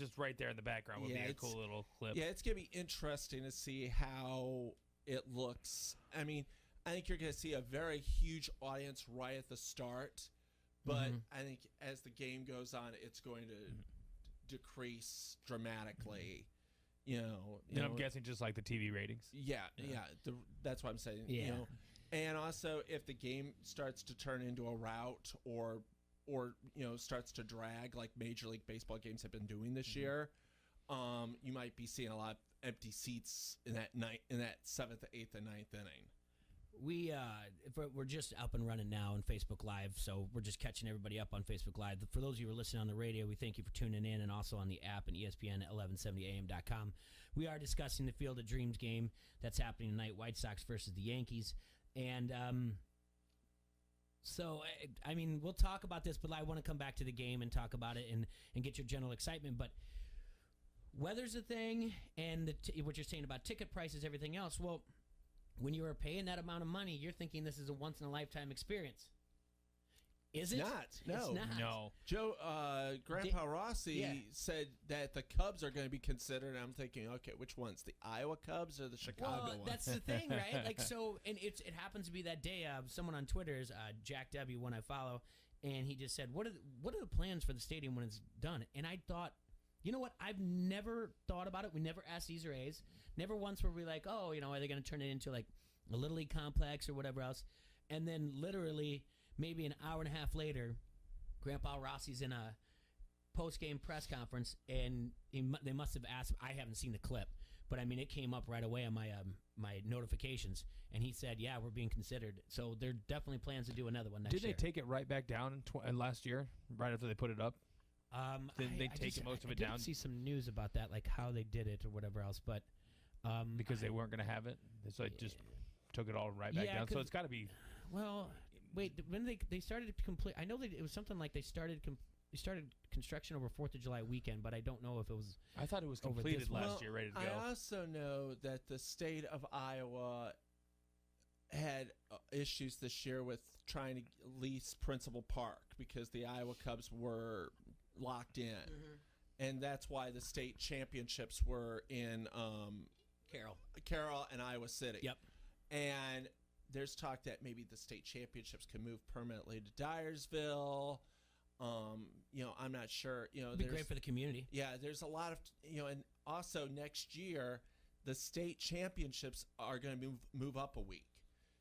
just right there in the background would be a cool little clip. Yeah, it's going to be interesting to see how it looks. I mean, I think you're going to see a very huge audience right at the start, but I think as the game goes on, it's going to decrease dramatically. I'm guessing just like the TV ratings. Yeah. That's what I'm saying. Yeah. And also, if the game starts to turn into a rout or starts to drag like Major League Baseball games have been doing this year, you might be seeing a lot of empty seats in that 7th, 8th, and 9th inning. We're just up and running now on Facebook Live, so we're just catching everybody up on Facebook Live. For those of you who are listening on the radio, we thank you for tuning in, and also on the app and ESPN1170am.com. We are discussing the Field of Dreams game that's happening tonight, White Sox versus the Yankees. And so, I mean, we'll talk about this, but I want to come back to the game and talk about it and get your general excitement. But weather's a thing, and what you're saying about ticket prices, everything else, well, when you are paying that amount of money, you're thinking this is a once-in-a-lifetime experience. Is it? It's not. No. Joe, Grandpa Rossi said that the Cubs are going to be considered. And I'm thinking, okay, which ones? The Iowa Cubs or the Chicago ones? That's the thing, right? Like, so, and it happens to be that day. Someone on Twitter is Jack W, one I follow, and he just said, "What are the plans for the stadium when it's done?" And I thought, you know what? I've never thought about it. We never asked these or A's. Never once were we like, oh, are they going to turn it into like a Little League complex or whatever else? And then literally maybe an hour and a half later, Grandpa Rossi's in a post-game press conference, and they must have asked him. I haven't seen the clip, but I mean, it came up right away on my notifications, and he said, "Yeah, we're being considered." So there are definitely plans to do another one next year. Did they take it right back down last year, right after they put it up? Did they take most of it down? I did see some news about that, like how they did it or whatever else, but because they weren't going to have it, so it just took it all right back down. So it's got to be. Well, wait, when they started to complete, I know that it was something like they started construction over 4th of July weekend, but I don't know if it was. I thought it was completed last year, ready to go. I also know that the state of Iowa had issues this year with trying to lease Principal Park because the Iowa Cubs were locked in, and that's why the state championships were in Carroll and Iowa City. Yep. And there's talk that maybe the state championships can move permanently to Dyersville. I'm not sure. It'd be great for the community. Yeah, there's a lot of and also next year, the state championships are going to move up a week.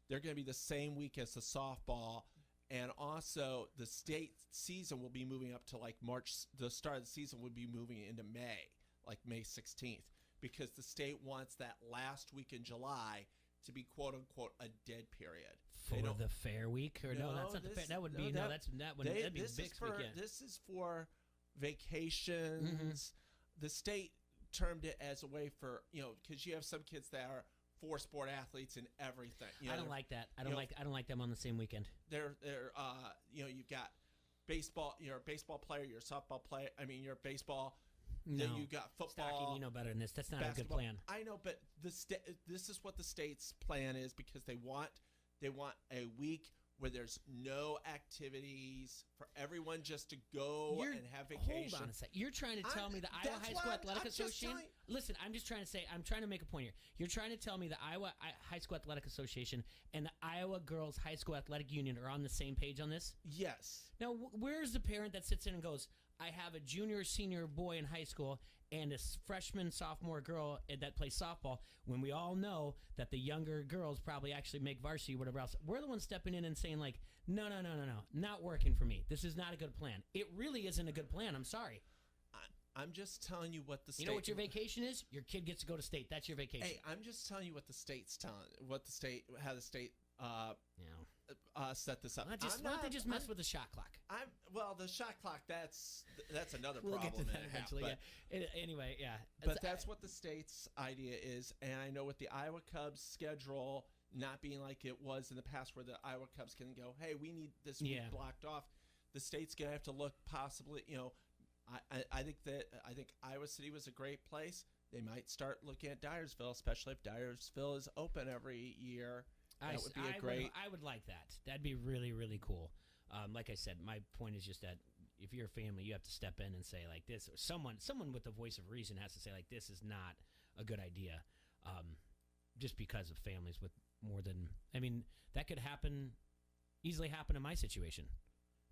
They're going to be the same week as the softball, and also the state season will be moving up to like March. The start of the season would be moving into May, like May 16th, because the state wants that last week in July to be "quote unquote" a dead period for the fair week. Or no, that's not the fair. That would be that'd be big weekend. This is for vacations. The state termed it as a way for because you have some kids that are 4-sport athletes and everything. I don't like that. I don't like them on the same weekend. They're you've got baseball. You're a baseball player. You're a softball player. I mean, you're a baseball. No. Then you got football. Stocking, you know better than this. That's not basketball. a good plan. I know, but this is what the state's plan is because they want a week where there's no activities for everyone just to go and have vacation. Hold on a second. You're trying to tell me the Iowa High School Athletic Association. Listen, I'm trying to make a point here. You're trying to tell me the Iowa High School Athletic Association and the Iowa Girls High School Athletic Union are on the same page on this? Yes. Now, where's the parent that sits in and goes, I have a junior or senior boy in high school and a freshman, sophomore girl that plays softball, when we all know that the younger girls probably actually make varsity or whatever else. We're the ones stepping in and saying, like, no, not working for me. This is not a good plan. It really isn't a good plan. I'm sorry. I'm just telling you what the state... You know what your vacation is? Your kid gets to go to state. That's your vacation. Hey, I'm just telling you what the state's telling... How the state... set this up. Why don't they just mess with the shot clock? The shot clock, that's another we'll problem. Get to that eventually, Anyway, yeah. But that's what the state's idea is. And I know with the Iowa Cubs schedule not being like it was in the past where the Iowa Cubs can go, hey, we need this week blocked off. The state's going to have to look possibly, I think Iowa City was a great place. They might start looking at Dyersville, especially if Dyersville is open every year. That would be I would like that. That'd be really, really cool. Like I said, my point is just that if you're a family, you have to step in and say like this, or someone with the voice of reason has to say like this is not a good idea, just because of families with more than. I mean, that could easily happen in my situation.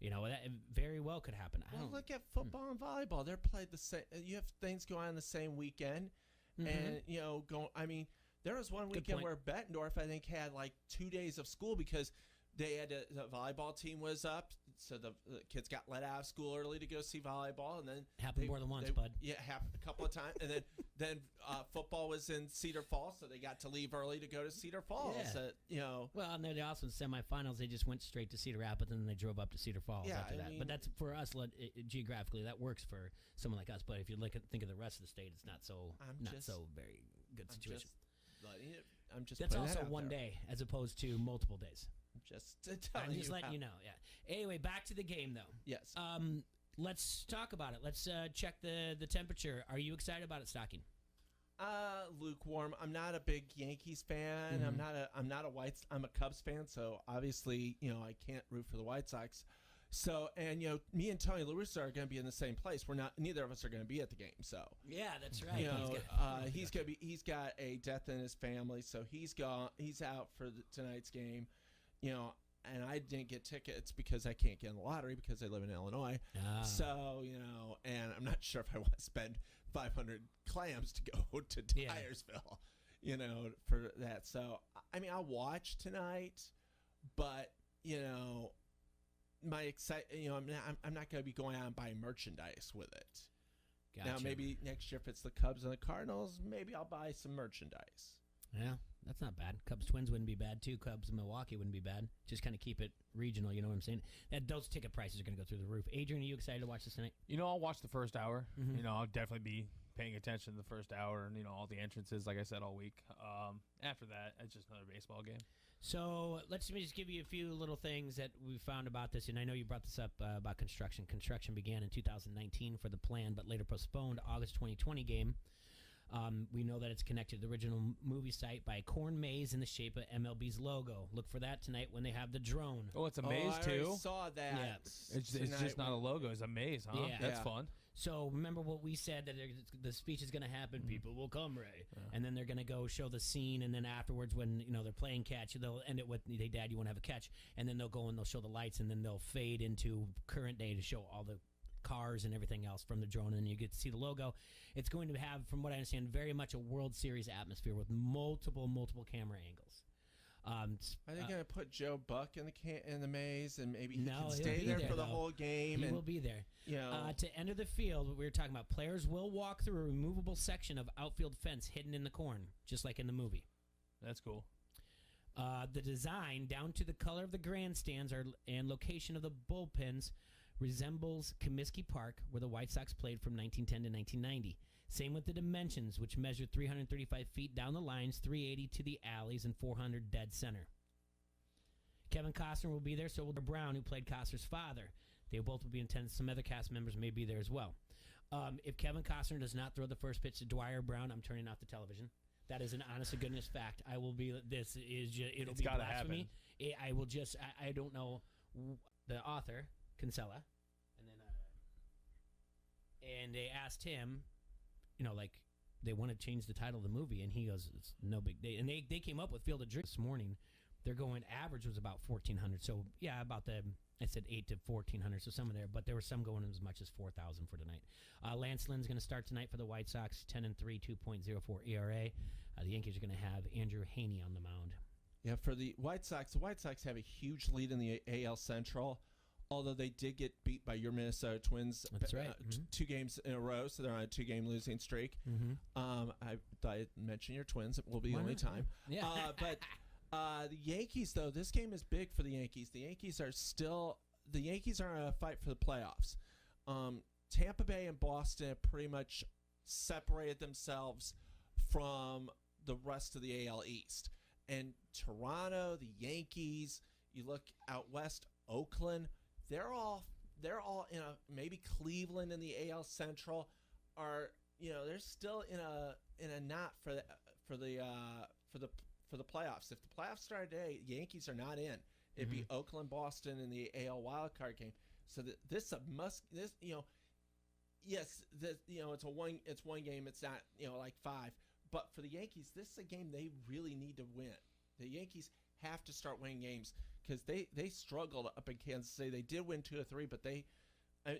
That very well could happen. Look at football and volleyball. They're played the same. You have things going on the same weekend, and I mean, there was one weekend where Bettendorf, I think, had like 2 days of school because they had the volleyball team was up, so the kids got let out of school early to go see volleyball, and then happened more than once, bud. Yeah, happened a couple of times, and then football was in Cedar Falls, so they got to leave early to go to Cedar Falls. Yeah. Well, and then also in semifinals, they just went straight to Cedar Rapids, and then they drove up to Cedar Falls after that. But that's for us geographically, that works for someone like us. But if you think of the rest of the state, it's not so very good situation. That's also one day as opposed to multiple days. I'm just letting you know. Yeah. Anyway, back to the game though. Yes. Let's talk about it. Let's check the temperature. Are you excited about it, Stocking? Lukewarm. I'm not a big Yankees fan. I'm a Cubs fan. So obviously, I can't root for the White Sox. So, and me and Tony La Russa are going to be in the same place. Neither of us are going to be at the game. So yeah, that's right. He's got a death in his family, so he's out for tonight's game. And I didn't get tickets because I can't get in the lottery because I live in Illinois. So and I'm not sure if I want to spend 500 clams to go to Dyersville, for that. So I mean, I'll watch tonight, but my I'm not going to be going out and buying merchandise with it. Gotcha. Now maybe next year if it's the Cubs and the Cardinals, maybe I'll buy some merchandise. Yeah, that's not bad. Cubs Twins wouldn't be bad too. Cubs and Milwaukee wouldn't be bad. Just kind of keep it regional. You know what I'm saying? Those ticket prices are going to go through the roof. Adrian, are you excited to watch this tonight? I'll watch the first hour. I'll definitely be paying attention to the first hour and all the entrances, like I said, all week. After that, it's just another baseball game. So let me just give you a few little things that we found about this. And I know you brought this up about construction. Construction began in 2019 for the planned but later postponed August 2020 game. We know that it's connected to the original movie site by a corn maze in the shape of MLB's logo. Look for that tonight when they have the drone. Oh, it's a maze too? I saw that. Yeah. It's just not a logo. It's a maze, huh? Yeah. That's fun. So remember what we said, that the speech is going to happen. People will come, Ray. Yeah. And then they're going to go show the scene. And then afterwards, when they're playing catch, they'll end it with, "Hey, Dad, you want to have a catch?" And then they'll go and they'll show the lights. And then they'll fade into current day to show all the cars and everything else from the drone, and you get to see the logo. It's going to have, from what I understand, very much a World Series atmosphere with multiple camera angles. Are they going to put Joe Buck in the maze, and maybe he can stay there for the whole game? He will be there. To enter the field, we were talking about players will walk through a removable section of outfield fence hidden in the corn, just like in the movie. That's cool. The design, down to the color of the grandstands and location of the bullpens, resembles Comiskey Park, where the White Sox played from 1910 to 1990. Same with the dimensions, which measure 335 feet down the lines, 380 to the alleys, and 400 dead center. Kevin Costner will be there, so will Brown, who played Costner's father. They both will be in attendance. Some other cast members may be there as well. If Kevin Costner does not throw the first pitch to Dwyer Brown, I'm turning off the television. That is an honest-to-goodness fact. It'll be blasphemy. I will just, I don't know the author, Kinsella, and they asked him, they want to change the title of the movie, and he goes, "It's no big deal." And they came up with Field of Dreams this morning. They're going, average was about 1,400. So yeah, I said 8 to 1,400. So some of there, but there were some going as much as 4,000 for tonight. Lance Lynn's going to start tonight for the White Sox, 10-3, 2.04 ERA. The Yankees are going to have Andrew Haney on the mound. Yeah, for the White Sox have a huge lead in the AL Central. Although they did get beat by your Minnesota Twins. That's right. 2 games in a row, so they're on a 2-game losing streak. I thought I'd mention your Twins. It will be the only time. Yeah. But the Yankees, though, this game is big for the Yankees. The Yankees are in a fight for the playoffs. Tampa Bay and Boston have pretty much separated themselves from the rest of the AL East. And Toronto, the Yankees, you look out west, Oakland, they're all in a, maybe Cleveland in the AL Central are, they're still in a knot for the playoffs. If the playoffs start today, Yankees are not in. It'd be Oakland, Boston in the AL wildcard game. So this a must. This yes, it's one game. It's not like 5. But for the Yankees, this is a game they really need to win. The Yankees have to start winning games because they struggled up in Kansas City. They did win 2 or 3, but I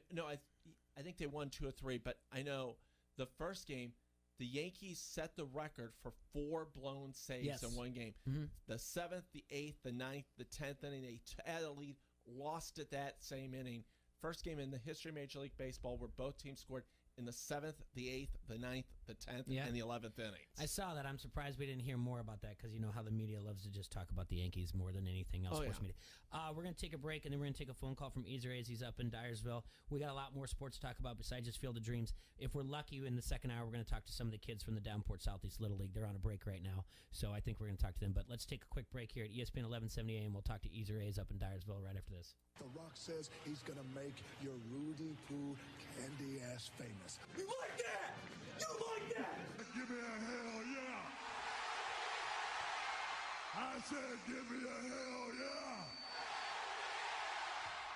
think they won 2 or 3. But I know the first game, the Yankees set the record for 4 blown saves in one game. Mm-hmm. The 7th, the 8th, the 9th, the 10th inning, they had a lead, lost it that same inning. First game in the history of Major League Baseball where both teams scored in the 7th, the 8th, the 9th, the 10th, and the 11th innings. I saw that. I'm surprised we didn't hear more about that because you know how the media loves to just talk about the Yankees more than anything else. Sports media. We're going to take a break, and then we're going to take a phone call from Ezer A's. He's up in Dyersville. We got a lot more sports to talk about besides just Field of Dreams. If we're lucky, in the second hour, we're going to talk to some of the kids from the Downport Southeast Little League. They're on a break right now, so I think we're going to talk to them. But let's take a quick break here at ESPN 1170 AM. We'll talk to Ezer A's up in Dyersville right after this. The Rock says he's going to make your Rudy Poo candy ass famous. You like that? You like that? Give me a hell yeah. I said give me a hell yeah.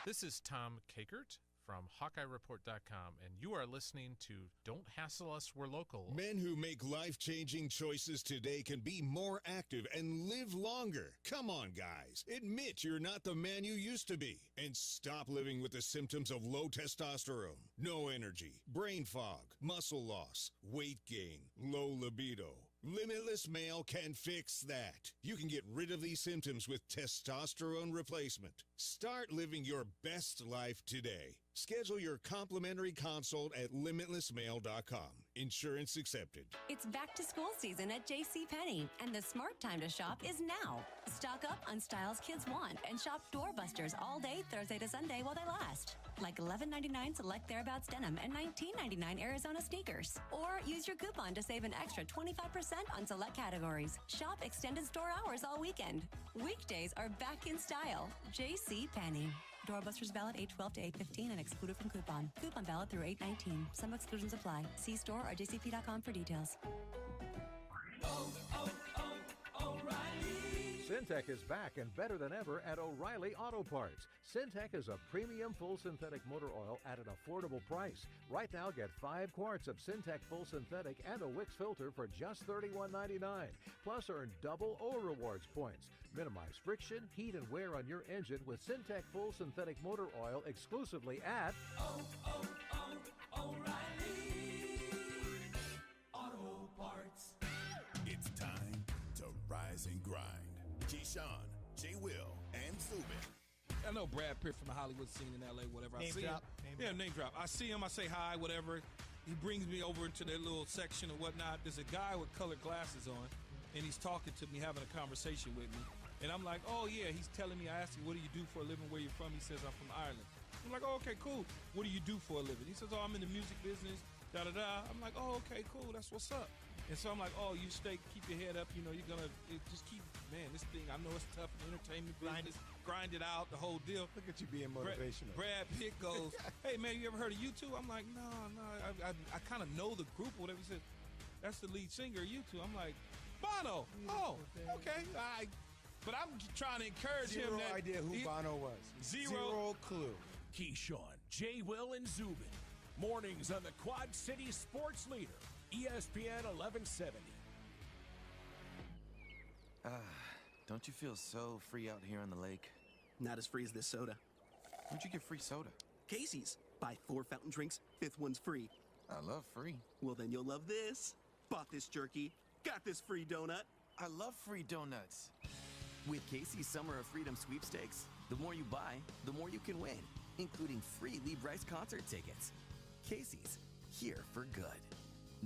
This is Tom Kakert from HawkeyeReport.com, and you are listening to Don't Hassle Us, We're Local. Men who make life-changing choices today can be more active and live longer. Come on, guys. Admit you're not the man you used to be, and stop living with the symptoms of low testosterone, no energy, brain fog, muscle loss, weight gain, low libido. Limitless Male can fix that. You can get rid of these symptoms with testosterone replacement. Start living your best life today. Schedule your complimentary consult at limitlessmale.com. Insurance accepted. It's back to school season at JCPenney, and the smart time to shop is now. Stock up on styles kids want and shop doorbusters all day Thursday to Sunday while they last. Like $11.99 select Thereabouts denim and $19.99 Arizona sneakers. Or use your coupon to save an extra 25% on select categories. Shop extended store hours all weekend. Weekdays are back in style. JCPenney. Doorbusters valid 8/12 to 8/15 and excluded from coupon. Coupon valid through 8/19. Some exclusions apply. See store or jcp.com for details. Syntec is back and better than ever at O'Reilly Auto Parts. Syntec is a premium full synthetic motor oil at an affordable price. Right now, get 5 quarts of Syntec full synthetic and a Wix filter for just $31.99. Plus, earn double O Rewards points. Minimize friction, heat, and wear on your engine with Syntec full synthetic motor oil exclusively at O'Reilly Auto Parts. It's time to rise and grind. Keyshawn, J. Will, and Zubin. I know Brad Pitt from the Hollywood scene in L.A., whatever. I see him. Name drop. I see him, I say hi, whatever. He brings me over into their little section and whatnot. There's a guy with colored glasses on, and he's talking to me, having a conversation with me. And I'm like, oh, yeah, he's telling me, I asked him, what do you do for a living, where you from? He says, I'm from Ireland. I'm like, oh, okay, cool. What do you do for a living? He says, oh, I'm in the music business, da-da-da. I'm like, oh, okay, cool, that's what's up. And so I'm like, oh, you stay, keep your head up, you're going to just keep, man, this thing, I know it's tough, entertainment business, grind it out, the whole deal. Look at you being motivational. Brad Pitt goes, hey, man, you ever heard of U2? I'm like, no, I kind of know the group or whatever. He said, that's the lead singer of U2. I'm like, Bono. Oh, okay, all right. But I'm trying to encourage him. Zero idea who Bono was. Zero clue. Keyshawn, J. Will, and Zubin. Mornings on the Quad City Sports Leader, ESPN 1170. Don't you feel so free out here on the lake? Not as free as this soda. Where'd you get free soda? Casey's. Buy 4 fountain drinks, 5th one's free. I love free. Well, then you'll love this. Bought this jerky. Got this free donut. I love free donuts. With Casey's Summer of Freedom sweepstakes, the more you buy, the more you can win, including free Lee Brice concert tickets. Casey's, here for good.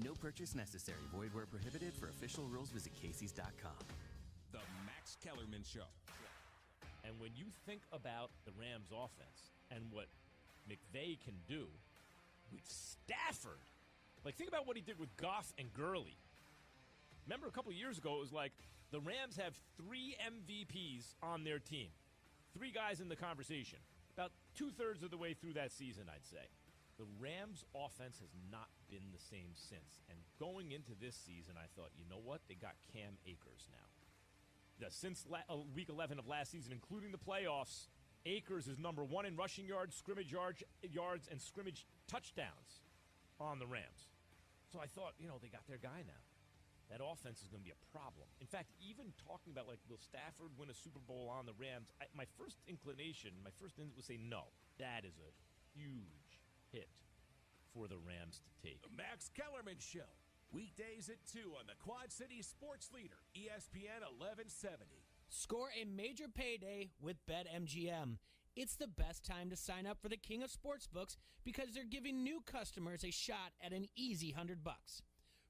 No purchase necessary. Void where prohibited. For official rules, visit Casey's.com. The Max Kellerman Show. And when you think about the Rams offense and what McVay can do with Stafford, like think about what he did with Goff and Gurley. Remember a couple years ago, it was like the Rams have 3 MVPs on their team. 3 guys in the conversation. About 2/3 of the way through that season, I'd say. The Rams' offense has not been the same since. And going into this season, I thought, you know what? They got Cam Akers now. Since week 11 of last season, including the playoffs, Akers is number 1 in rushing yards, scrimmage yards, and scrimmage touchdowns on the Rams. So I thought, they got their guy now. That offense is going to be a problem. In fact, even talking about, will Stafford win a Super Bowl on the Rams, my first instinct would say no. That is a huge hit for the Rams to take. The Max Kellerman Show. Weekdays at 2 on the Quad City Sports Leader, ESPN 1170. Score a major payday with BetMGM. It's the best time to sign up for the king of sportsbooks because they're giving new customers a shot at an easy $100.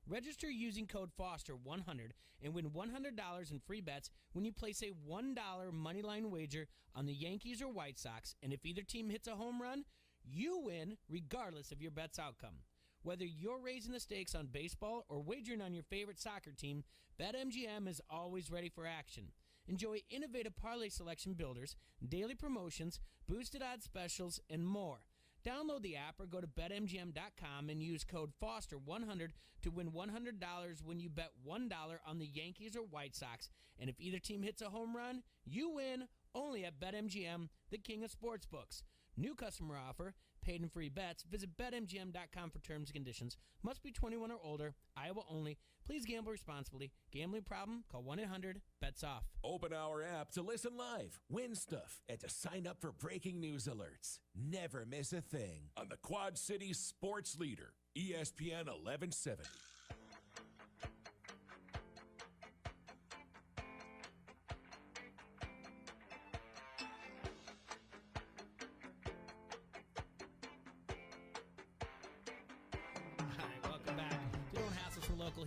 Register using code Foster100 and win $100 in free bets when you place a $1 moneyline wager on the Yankees or White Sox, and if either team hits a home run, you win regardless of your bet's outcome. Whether you're raising the stakes on baseball or wagering on your favorite soccer team, BetMGM is always ready for action. Enjoy innovative parlay selection builders, daily promotions, boosted odds specials, and more. Download the app or go to BetMGM.com and use code Foster100 to win $100 when you bet $1 on the Yankees or White Sox. And if either team hits a home run, you win only at BetMGM, the king of sportsbooks. New customer offer, paid and free bets. Visit BetMGM.com for terms and conditions. Must be 21 or older. Iowa only. Please gamble responsibly. Gambling problem? Call 1-800-BETS-OFF. Open our app to listen live, win stuff, and to sign up for breaking news alerts. Never miss a thing on the Quad City Sports Leader, ESPN 1170.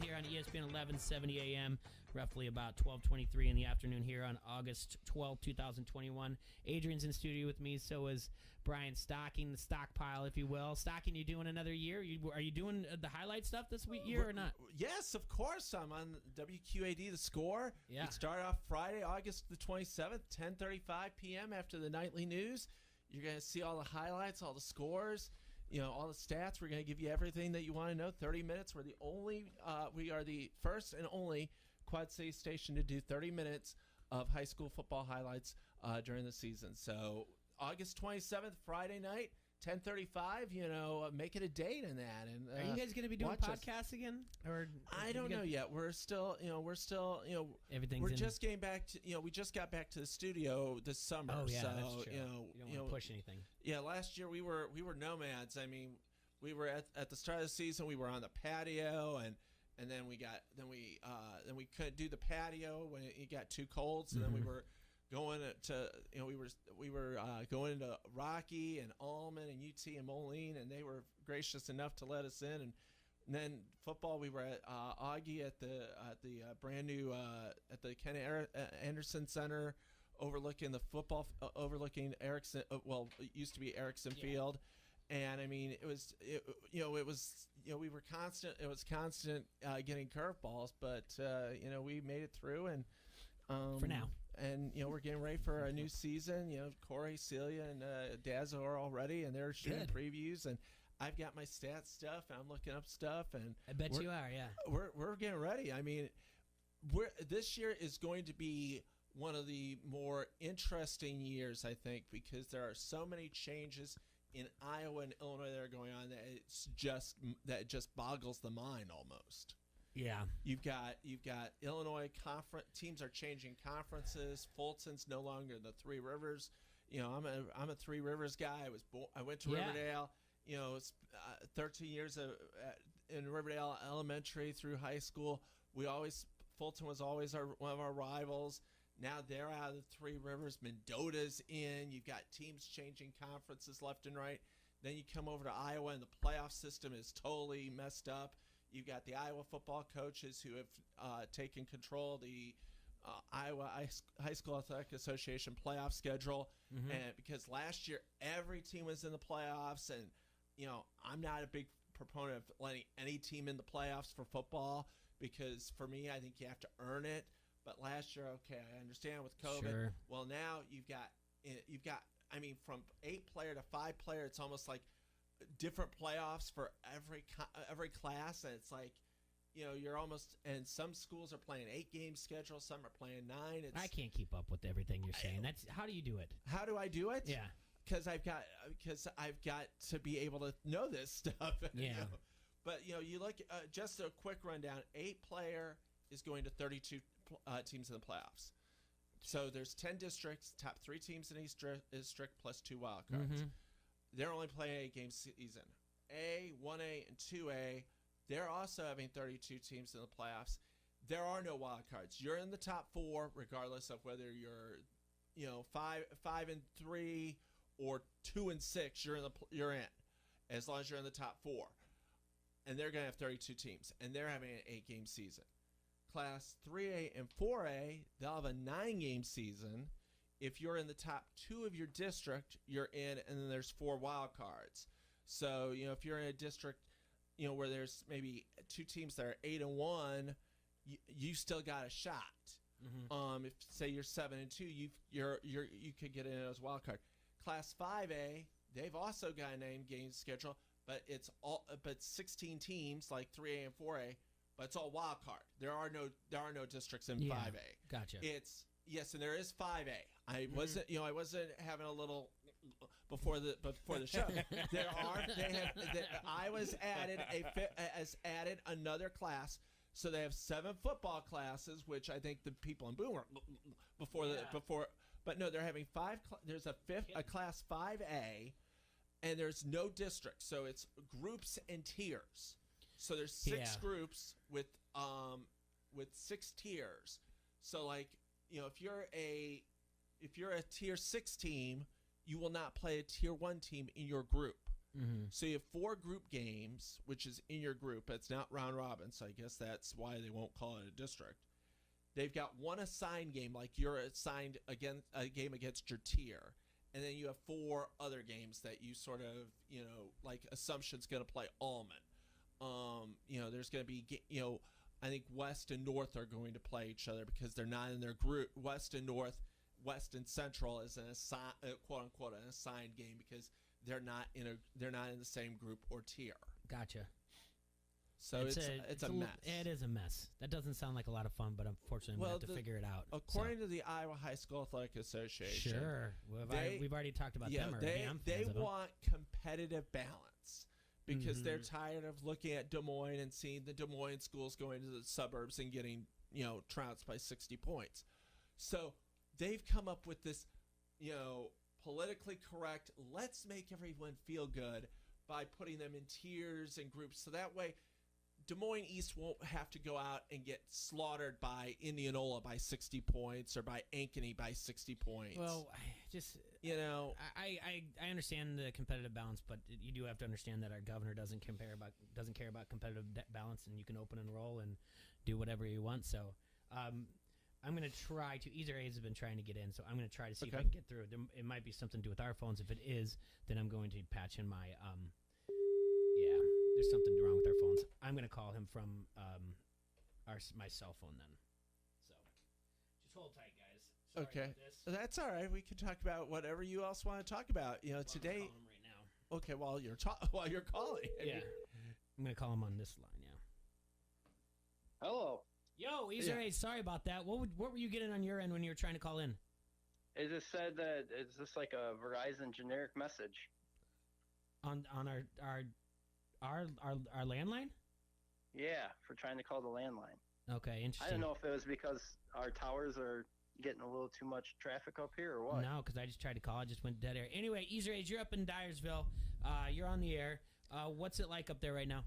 Here on ESPN 1170 AM, roughly about 12:23 in the afternoon here on August 12, 2021. Adrian's in studio with me, so is Brian Stocking, the stockpile, if you will. Stocking, you doing another year? Are you doing the highlight stuff this year or not? Yes, of course. I'm on WQAD, The Score. Yeah. We start off Friday, August the 27th, 10:35 p.m. after the nightly news. You're going to see all the highlights, all the scores, all the stats. We're going to give you everything that you want to know. 30 minutes. We are the first and only Quad City station to do 30 minutes of high school football highlights during the season. So August 27th, Friday night, 10:35. Make it a date in that. And are you guys going to be doing podcasts again? Or I don't know yet. We're still. Everything's. We're just getting back to. We just got back to the studio this summer. Oh yeah, so, that's true. You don't want to push anything. Yeah, last year we were nomads. I mean, we were at the start of the season. We were on the patio, and then we couldn't do the patio when it got too cold. So then we were going to we were going into Rocky and Allman and UT and Moline, and they were gracious enough to let us in. And then football, we were at Augie at the brand new at the Ken Anderson Center, overlooking Erickson. It used to be Erickson Field, and I mean it was we were constant. It was constant getting curveballs, but we made it through, and for now. And we're getting ready for a new season. Corey, Celia, and Dazzo are all ready, and they're shooting previews. And I've got my stats stuff, and I'm looking up stuff. And I bet you are, yeah. We're getting ready. I mean, this year is going to be one of the more interesting years, I think, because there are so many changes in Iowa and Illinois that are going on that it just boggles the mind almost. Yeah, you've got Illinois conference teams are changing conferences. Fulton's no longer the Three Rivers. I'm a Three Rivers guy. I went to Riverdale. 13 years in Riverdale Elementary through high school. Fulton was always one of our rivals. Now they're out of the Three Rivers. Mendota's in. You've got teams changing conferences left and right. Then you come over to Iowa, and the playoff system is totally messed up. You've got the Iowa football coaches who have taken control of the Iowa High School Athletic Association playoff schedule. And because last year every team was in the playoffs, and I'm not a big proponent of letting any team in the playoffs for football, because for me, I think you have to earn it. But last year, okay, I understand with COVID. Sure. Well, now you've got I mean, from 8-player to 5-player, it's almost like different playoffs for every class, and it's like you're almost, and some schools are playing 8-game schedule, some are playing 9. I can't keep up with everything you're saying. How do you do it? How do I do it? Yeah. Because I've got to be able to know this stuff. Yeah. But you look, just a quick rundown. 8-player is going to 32 teams in the playoffs. So there's 10 districts, top 3 teams in each district plus 2 wild cards. Mm-hmm. They're only playing a 8-game season. A, 1A, and 2A, they're also having 32 teams in the playoffs. There are no wild cards. You're in the top 4, regardless of whether you're 5 and 3 or 2 and 6. You're in, as long as you're in the top 4. And they're going to have 32 teams, and they're having an 8-game season. Class 3A and 4A, they'll have a 9-game season. If you're in the top 2 of your district, you're in, and then there's 4 wild cards. So, if you're in a district, where there's maybe 2 teams that are 8 and 1, you still got a shot. Mm-hmm. If say you're 7 and 2, you could get in as wild card. Class 5A, they've also got a 9-game schedule, but it's 16 teams like 3A and 4A, but it's all wild card. There are no districts in 5A. Gotcha. Yes, and there is 5A. I wasn't having a little before the show. I was added another class, so they have 7 football classes, which I think the people in Boone were before. But no, they're having 5. There's a class 5A, and there's no district, so it's groups and tiers. So there's 6 groups with 6 tiers. So like, if you're a tier 6 team, you will not play a tier 1 team in your group. Mm-hmm. So you have 4 group games, which is in your group. It's not round robin, so I guess that's why they won't call it a district. They've got 1 assigned game, like you're assigned a game against your tier. And then you have 4 other games that you sort of, like Assumption's going to play Almond. There's going to be, I think West and North are going to play each other because they're not in their group. West and North, West and Central is an quote unquote an assigned game because they're not in the same group or tier. Gotcha. So it's a mess. It is a mess. That doesn't sound like a lot of fun, but unfortunately, we have to figure it out. According to the Iowa High School Athletic Association, sure, we've already talked about them. They want competitive balance because they're tired of looking at Des Moines and seeing the Des Moines schools going to the suburbs and getting trounced by 60 points. So they've come up with this, politically correct. Let's make everyone feel good by putting them in tiers and groups, so that way Des Moines East won't have to go out and get slaughtered by Indianola by 60 points or by Ankeny by 60 points. Well, I understand the competitive balance, but you do have to understand that our governor doesn't care about competitive balance, and you can open and roll and do whatever you want. So, I'm going to try to. Either A's have been trying to get in, so I'm going to try to see if I can get through. It might be something to do with our phones. If it is, then I'm going to patch in my there's something wrong with our phones. I'm going to call him from my cell phone then. So just hold tight, guys. Sorry Okay, about this. that's all right. We can talk about whatever you else want to talk about. Today. I'm calling him right now. Okay, while you're calling. Yeah, I'm going to call him on this line. Yeah. Hello. Yo, Easer A's, sorry about that. What were you getting on your end when you were trying to call in? It just said that it's just like a Verizon generic message. On our landline? Yeah, for trying to call the landline. Okay, interesting. I don't know if it was because our towers are getting a little too much traffic up here or what. No, because I just tried to call. I just went dead air. Anyway, Easer A's, you're up in Dyersville. You're on the air. What's it like up there right now?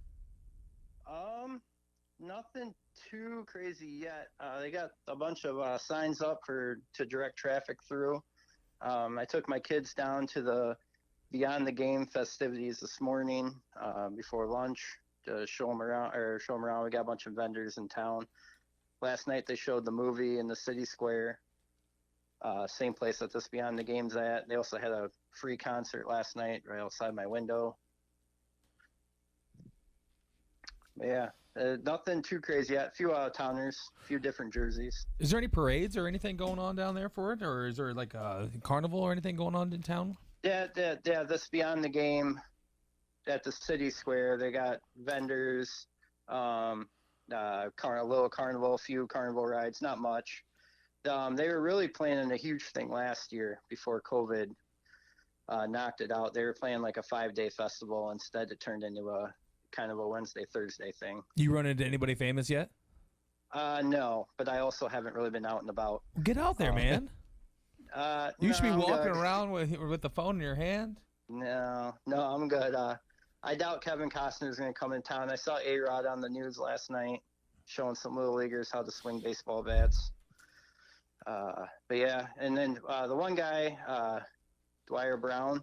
Nothing too crazy yet. They got a bunch of signs up to direct traffic through. I took my kids down to the Beyond the Game festivities this morning before lunch to show them around. We got a bunch of vendors in town. Last night they showed the movie in the city square, same place that this Beyond the Game's at. They also had a free concert last night right outside my window. But yeah. Nothing too crazy yet. A few out-of-towners, a few different jerseys. Is there any parades or anything going on down there for it? Or is there like a carnival or anything going on in town? Yeah, this Beyond the Game at the city square. They got vendors. a little carnival, a few carnival rides, not much. They were really planning a huge thing last year before COVID knocked it out. They were planning like a 5-day festival. Instead, it turned into a kind of a Wednesday, Thursday thing. You run into anybody famous yet? No, but I also haven't really been out and about. Get out there, man. You should be I'm walking good. around with the phone in your hand. No, I'm good. I doubt Kevin Costner's going to come in town. I saw A-Rod on the news last night showing some little leaguers how to swing baseball bats. But yeah, and then the one guy, Dwyer Brown,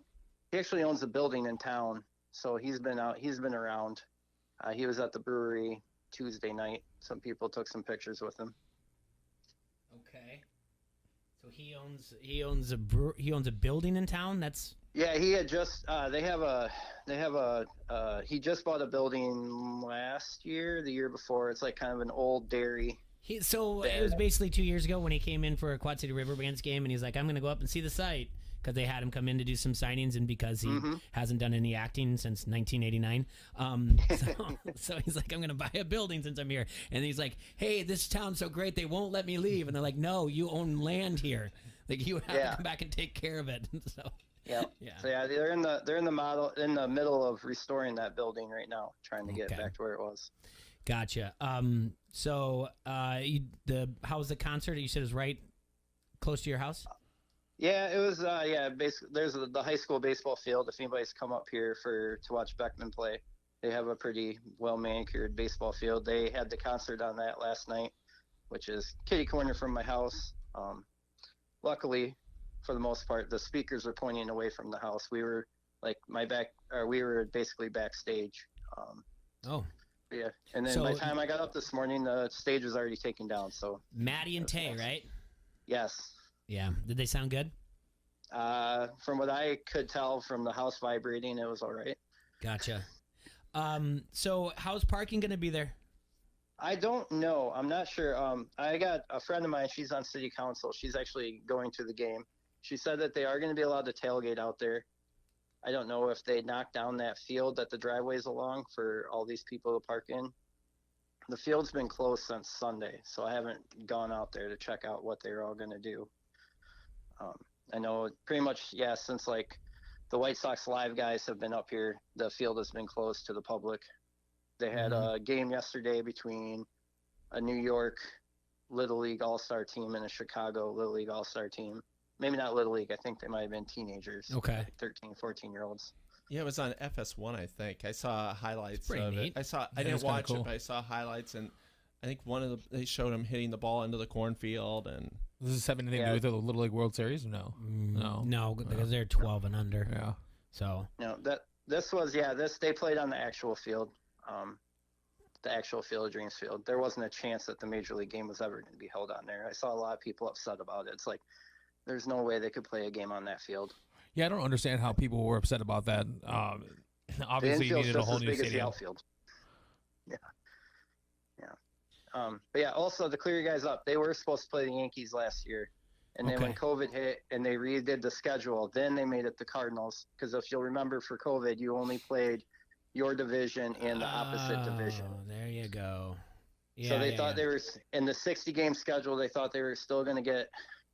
he actually owns a building in town, so he's been around. He was at the brewery Tuesday night. Some people took some pictures with him. Okay. So he owns a building in town. That's Yeah, he had just he just bought a building last year, the year before. It's like kind of an old dairy. It was basically 2 years ago when he came in for a Quad City Riverbends game, and he's like, I'm going to go up and see the site, because they had him come in to do some signings, and because he hasn't done any acting since 1989. So he's like, I'm going to buy a building since I'm here. And he's like, hey, this town's so great, they won't let me leave. And they're like, no, you own land here. Like, you have to come back and take care of it. So yeah. So yeah, they're in the middle of restoring that building right now, trying to get it back to where it was. Gotcha. So how was the concert? You said it was right close to your house? Yeah, it was. Basically, there's the high school baseball field. If anybody's come up here to watch Beckman play, they have a pretty well manicured baseball field. They had the concert on that last night, which is kitty corner from my house. Luckily, for the most part, the speakers were pointing away from the house. We were we were basically backstage. Yeah, and then by the time I got up this morning, the stage was already taken down. So Maddie and Tay, right? Yes. Yeah. Did they sound good? From what I could tell from the house vibrating, it was all right. Gotcha. So how's parking going to be there? I don't know. I'm not sure. I got a friend of mine. She's on city council. She's actually going to the game. She said that they are going to be allowed to tailgate out there. I don't know if they knocked down that field that the driveway's along for all these people to park in. The field's been closed since Sunday, so I haven't gone out there to check out what they're all going to do. I know pretty much, since like the White Sox Live guys have been up here, the field has been closed to the public. They had a game yesterday between a New York Little League All-Star team and a Chicago Little League All-Star team. Maybe not Little League. I think they might have been teenagers. Okay. Like 13, 14-year-olds. Yeah, it was on FS1, I think. I saw highlights of neat. it. I didn't watch it, but I saw highlights, and I think they showed him hitting the ball into the cornfield. And does this have anything to do with the Little League World Series? No. No, because they're 12 and under. Yeah. So. No, they played on the actual field. The actual Field of Dreams field. There wasn't a chance that the Major League game was ever going to be held on there. I saw a lot of people upset about it. It's like, there's no way they could play a game on that field. Yeah, I don't understand how people were upset about that. Obviously, you needed a whole new stadium. The outfield. Yeah. But yeah, also to clear you guys up, they were supposed to play the Yankees last year. And then when COVID hit and they redid the schedule, then they made it the Cardinals. Because if you'll remember, for COVID, you only played your division and the opposite division. There you go. So they thought they were in the 60-game schedule. They thought they were still going to get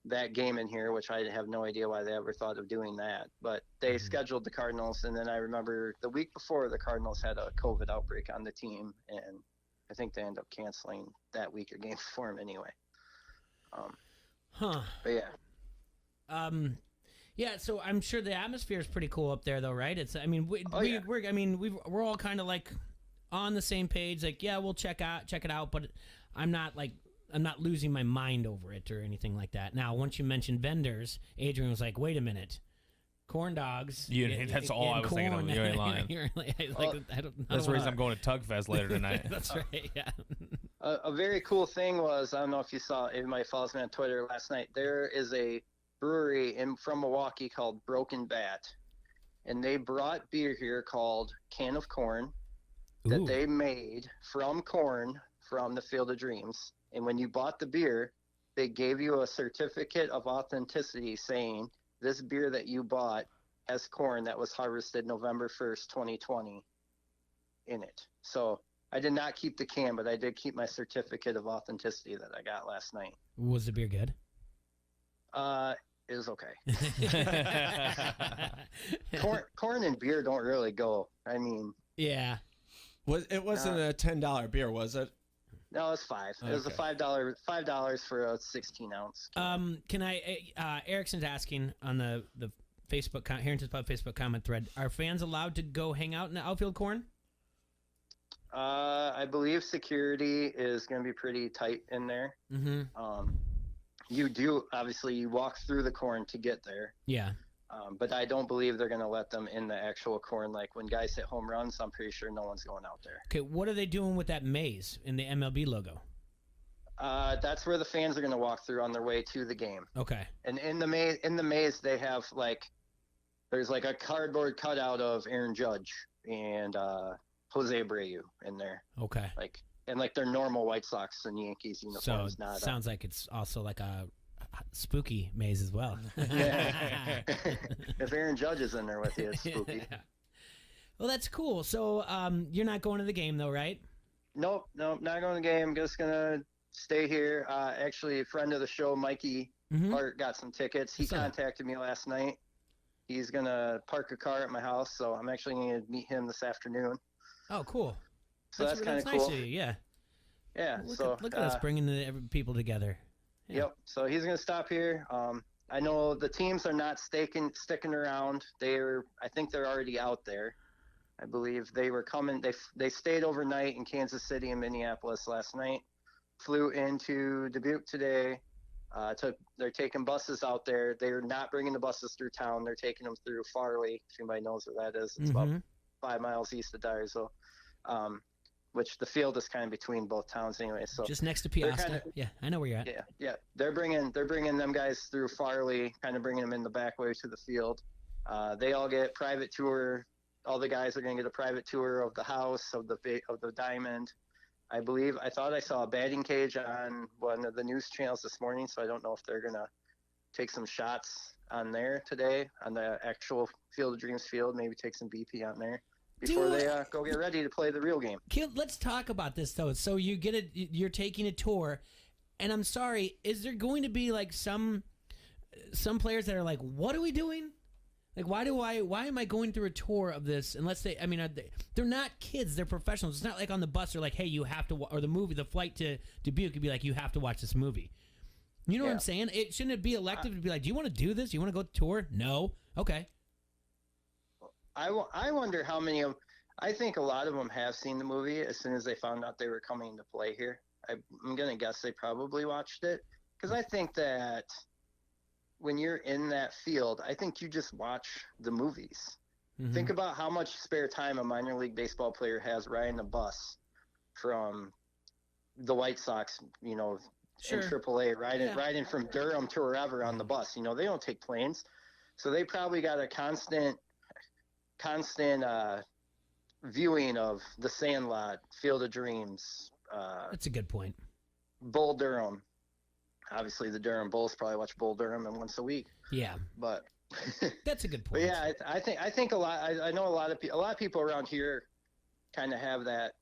that game in here, which I have no idea why they ever thought of doing that. But they scheduled the Cardinals, and then I remember the week before the Cardinals had a COVID outbreak on the team, and I think they ended up canceling that week or game for him anyway. But yeah. Yeah, so I'm sure the atmosphere is pretty cool up there, though, right? It's, I mean, we're all kind of like on the same page. Like, yeah, we'll check it out, but I'm not losing my mind over it or anything like that. Now, once you mentioned vendors, Adrian was like, "Wait a minute, corn dogs." That's all I was thinking of. You ain't lying. That's the reason I'm going to Tugfest later tonight. That's right. Yeah. A very cool thing was, I don't know if you saw, everybody follows me on Twitter last night. There is a brewery from Milwaukee called Broken Bat, and they brought beer here called Can of Corn that they made from corn from the Field of Dreams. And when you bought the beer, they gave you a certificate of authenticity saying this beer that you bought has corn that was harvested November 1st, 2020 in it. So I did not keep the can, but I did keep my certificate of authenticity that I got last night. Was the beer good? It was okay. Corn and beer don't really go. I mean, yeah. It wasn't a $10 beer, was it? No, it was $5. It was a $5 for a 16 ounce. Can I? Erickson's asking on the Facebook Harrington's Pub Facebook comment thread: are fans allowed to go hang out in the outfield corn? I believe security is going to be pretty tight in there. Mm-hmm. You do obviously you walk through the corn to get there. Yeah. But I don't believe they're going to let them in the actual corn. Like when guys hit home runs, I'm pretty sure no one's going out there. Okay, what are they doing with that maze in the MLB logo? That's where the fans are going to walk through on their way to the game. Okay. And in the maze, they have there's like a cardboard cutout of Aaron Judge and Jose Abreu in there. Okay. And their normal White Sox and Yankees uniforms. So it sounds like it's also like a spooky maze as well. If Aaron Judge is in there with you, it's spooky. Well, that's cool. So you're not going to the game though, right? Nope, not going to the game. Just gonna stay here. Actually, a friend of the show, Mikey Hart, got some tickets. He contacted me last night. He's gonna park a car at my house, so I'm actually gonna meet him this afternoon. Oh, cool. So that's kind of cool. Nice of you, yeah. Yeah. Look at us bringing the people together. Yeah. Yep. So he's gonna stop here. I know the teams are not sticking around. I think they're already out there. I believe they were coming. They stayed overnight in Kansas City and Minneapolis last night. Flew into Dubuque today. They're taking buses out there. They're not bringing the buses through town. They're taking them through Farley. If anybody knows where that is, it's about 5 miles east of Dyersville. Which the field is kind of between both towns anyway. So just next to Piasta. Yeah, I know where you're at. Yeah. They're bringing them guys through Farley, kind of bringing them in the back way to the field. They all get private tour. All the guys are going to get a private tour of the house, of the diamond. I thought I saw a batting cage on one of the news channels this morning, so I don't know if they're going to take some shots on there today on the actual Field of Dreams field. Maybe take some BP on there before they go get ready to play the real game. Let's talk about this though. So you're taking a tour, and I'm sorry, is there going to be like some players that are like, what are we doing? Like, why am I going through a tour of this? And let's say, they're not kids, they're professionals. It's not like on the bus they're like, hey, you have to, or the flight to Dubuque could be like, you have to watch this movie. You know what I'm saying? Shouldn't it be elective to be like, do you want to do this? You want to go tour? No. Okay. I wonder how many of them. I think a lot of them have seen the movie as soon as they found out they were coming to play here. I'm going to guess they probably watched it, because I think that when you're in that field, I think you just watch the movies. Mm-hmm. Think about how much spare time a minor league baseball player has riding a bus from the White Sox, in AAA, riding from Durham to wherever on the bus. They don't take planes. So they probably got a constant viewing of The Sandlot, Field of Dreams. That's a good point. Bull Durham. Obviously, the Durham Bulls probably watch Bull Durham once a week. Yeah, but that's a good point. But yeah, I think a lot. I know a lot of people around here kind of have that.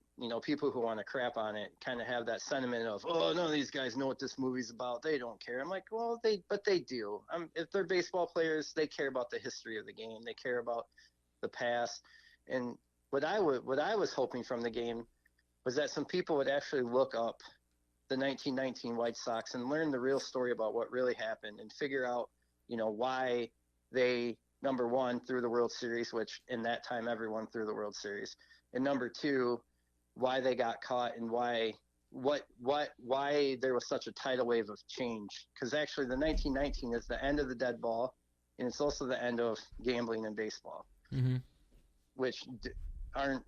People who want to crap on it kind of have that sentiment of, oh, none of these guys know what this movie's about. They don't care. I'm like, well, they do. If they're baseball players, they care about the history of the game. They care about the past. And what I was hoping from the game was that some people would actually look up the 1919 White Sox and learn the real story about what really happened and figure out, why they, number one, threw the World Series, which in that time everyone threw the World Series, and number two, why they got caught and why there was such a tidal wave of change. Because actually, the 1919 is the end of the dead ball, and it's also the end of gambling in baseball, which aren't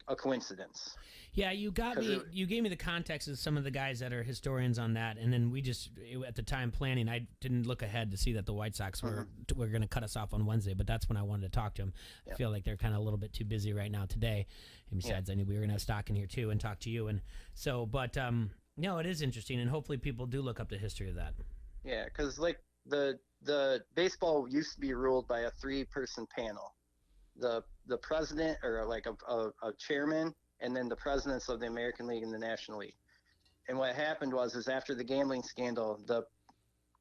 a coincidence. Yeah, you gave me the context of some of the guys that are historians on that, and then we just, at the time planning, I didn't look ahead to see that the White Sox were going to cut us off on Wednesday, but that's when I wanted to talk to them. I feel like they're kind of a little bit too busy right now today, and besides, I knew we were going to have stock in here too and talk to you, and so, but no, it is interesting, and hopefully people do look up the history of that. Yeah, because like the baseball used to be ruled by a 3-person panel. the president or like a chairman, and then the presidents of the American League and the National League. And what happened is after the gambling scandal, the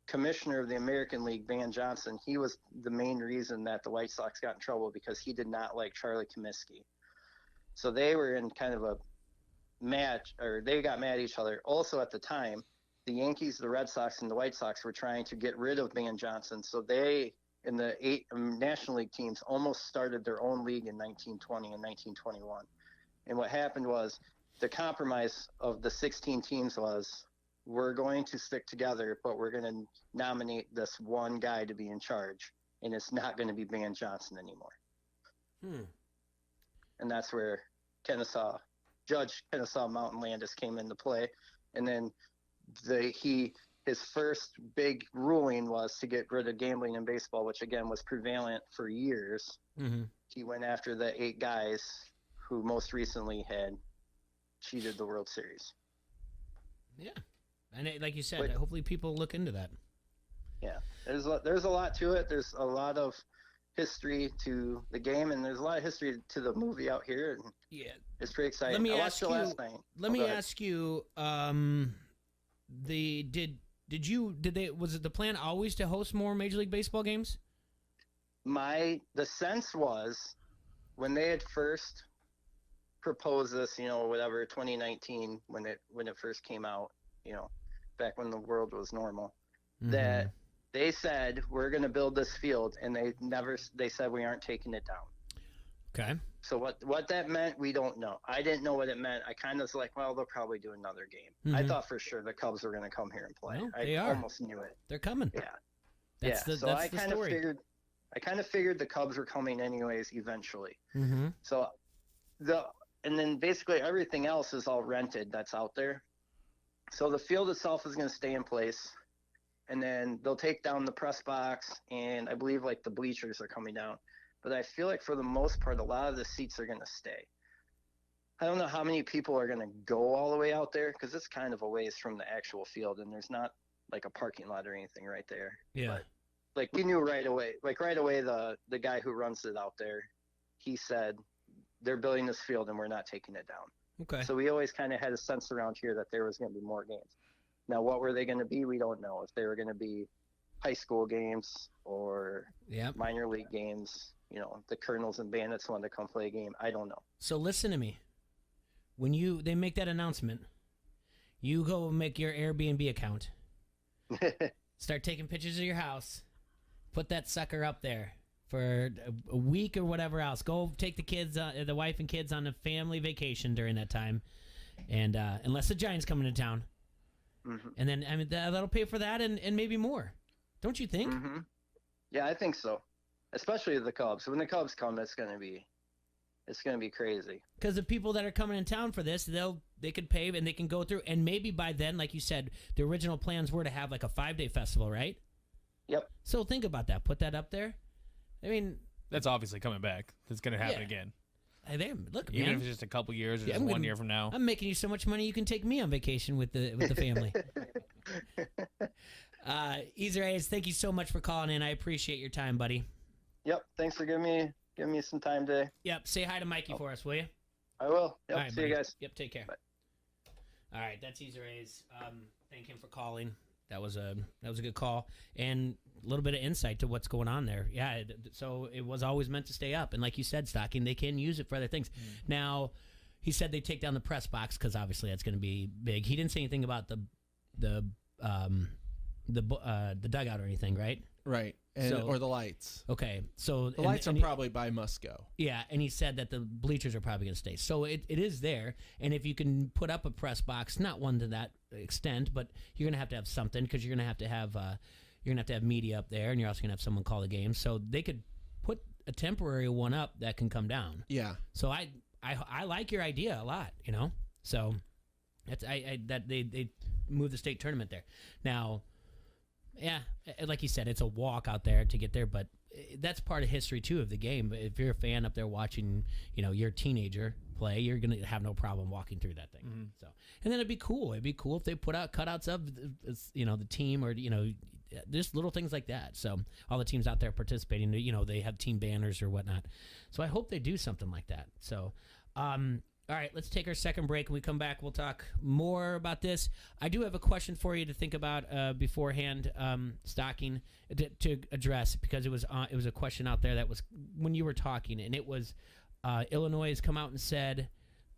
commissioner of the American League, Van Johnson, he was the main reason that the White Sox got in trouble because he did not like Charlie Comiskey. So they were in kind of a match, or they got mad at each other. Also at the time, the Yankees, the Red Sox, and the White Sox were trying to get rid of Van Johnson. So they, in the 8 National League teams, almost started their own league in 1920 and 1921. And what happened was the compromise of the 16 teams was, we're going to stick together, but we're going to nominate this one guy to be in charge, and it's not going to be Van Johnson anymore. And that's where Judge Kennesaw Mountain Landis came into play. And then his first big ruling was to get rid of gambling in baseball, which again was prevalent for years. He went after the 8 guys who most recently had cheated the World Series. Yeah. And like you said, hopefully people look into that. Yeah. There's a lot to it. There's a lot of history to the game, and there's a lot of history to the movie out here. And yeah. It's pretty exciting. I watched it last night. Let me ask you, was it the plan always to host more Major League Baseball games? The sense was when they had first proposed this, 2019, when it first came out, back when the world was normal, that they said, we're going to build this field, and they said we aren't taking it down. Okay. So what that meant, we don't know. I didn't know what it meant. I kind of was like, well, they'll probably do another game. I thought for sure the Cubs were going to come here and play. Well, I almost knew it. Then coming. Yeah. So I kind of figured the Cubs were coming anyways eventually. So and then basically everything else is all rented that's out there. So the field itself is going to stay in place, and then they'll take down the press box, and I believe like the bleachers are coming down. But I feel like for the most part, a lot of the seats are going to stay. I don't know how many people are going to go all the way out there, because it's kind of a ways from the actual field, and there's not like a parking lot or anything right there. Yeah. But, like, we knew right away, the guy who runs it out there, he said, they're building this field and we're not taking it down. Okay. So we always kind of had a sense around here that there was going to be more games. Now, what were they going to be? We don't know. If they were going to be high school games or minor league games, the Colonels and Bandits wanted to come play a game. I don't know. So listen to me. When they make that announcement, you go make your Airbnb account. Start taking pictures of your house. Put that sucker up there for a week or whatever else. Go take the kids, the wife and kids, on a family vacation during that time, and unless the Giants come into town, and then that'll pay for that and maybe more. Don't you think? Yeah, I think so. Especially the Cubs. When the Cubs come, it's gonna be crazy. Because the people that are coming in town for this, they could pay and they can go through, and maybe by then, like you said, the original plans were to have like a 5-day festival, right? Yep. So think about that. Put that up there. I mean, that's obviously coming back. That's going to happen again. Look, even man, if it's just a couple years or just 1 year from now. I'm making you so much money you can take me on vacation with the family. Easer A's, thank you so much for calling in. I appreciate your time, buddy. Yep. Thanks for giving me some time today. Yep. Say hi to Mikey for us, will you? I will. Yep. All right, see you guys. Yep. Take care. Bye. All right. That's Easer A's. Thank him for calling. That was a good call, and a little bit of insight to what's going on there. Yeah, so it was always meant to stay up, and like you said, Stocking, they can use it for other things. Now, he said they take down the press box because obviously that's going to be big. He didn't say anything about the dugout or anything, right? Right, or the lights. Okay, so the lights are probably by Musco. Yeah, and he said that the bleachers are probably going to stay. So it is there, and if you can put up a press box, not one to that extent, but you're going to have something, because you're going to have media up there, and you're also going to have someone call the game. So they could put a temporary one up that can come down. Yeah. So I like your idea a lot, So that's that they move the state tournament there now. Yeah, like you said, it's a walk out there to get there, but that's part of history too of the game. If you're a fan up there watching, your teenager play, you're gonna have no problem walking through that thing. So, and then it'd be cool. It'd be cool if they put out cutouts of, the team, or just little things like that. So all the teams out there participating, they have team banners or whatnot. So I hope they do something like that. So, all right, let's take our second break. When we come back, we'll talk more about this. I do have a question for you to think about beforehand, Stocking, to address, because it was a question out there that was when you were talking, and it was Illinois has come out and said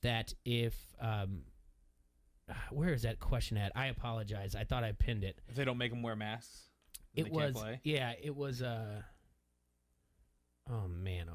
that if where is that question at? I apologize. I thought I pinned it. If they don't make them wear masks, it they was can't play? Yeah, it was. Oh man.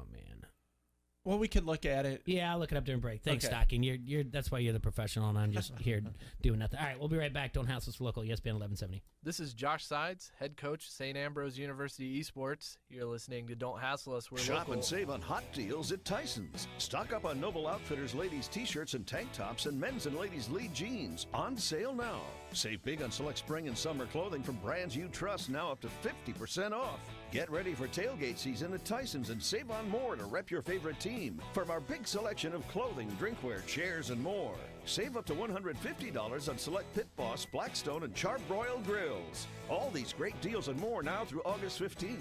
Well, we could look at it. Yeah, I'll look it up during break. Thanks, Okay. Stocking. You're that's why you're the professional, and I'm just here doing nothing. All right, we'll be right back. Don't hassle us for local. ESPN 1170. This is Josh Sides, head coach, St. Ambrose University Esports. You're listening to Don't Hassle Us, We're Shop Local. and save on hot deals at Tyson's. Stock up on Noble Outfitters ladies' t-shirts and tank tops and men's and ladies' lead jeans. On sale now. Save big on select spring and summer clothing from brands you trust, now up to 50% off. Get ready for tailgate season at Tyson's and save on more to rep your favorite team from our big selection of clothing, drinkware, chairs, and more. Save up to $150 on select Pit Boss, Blackstone, and Charbroil grills. All these great deals and more now through August 15th.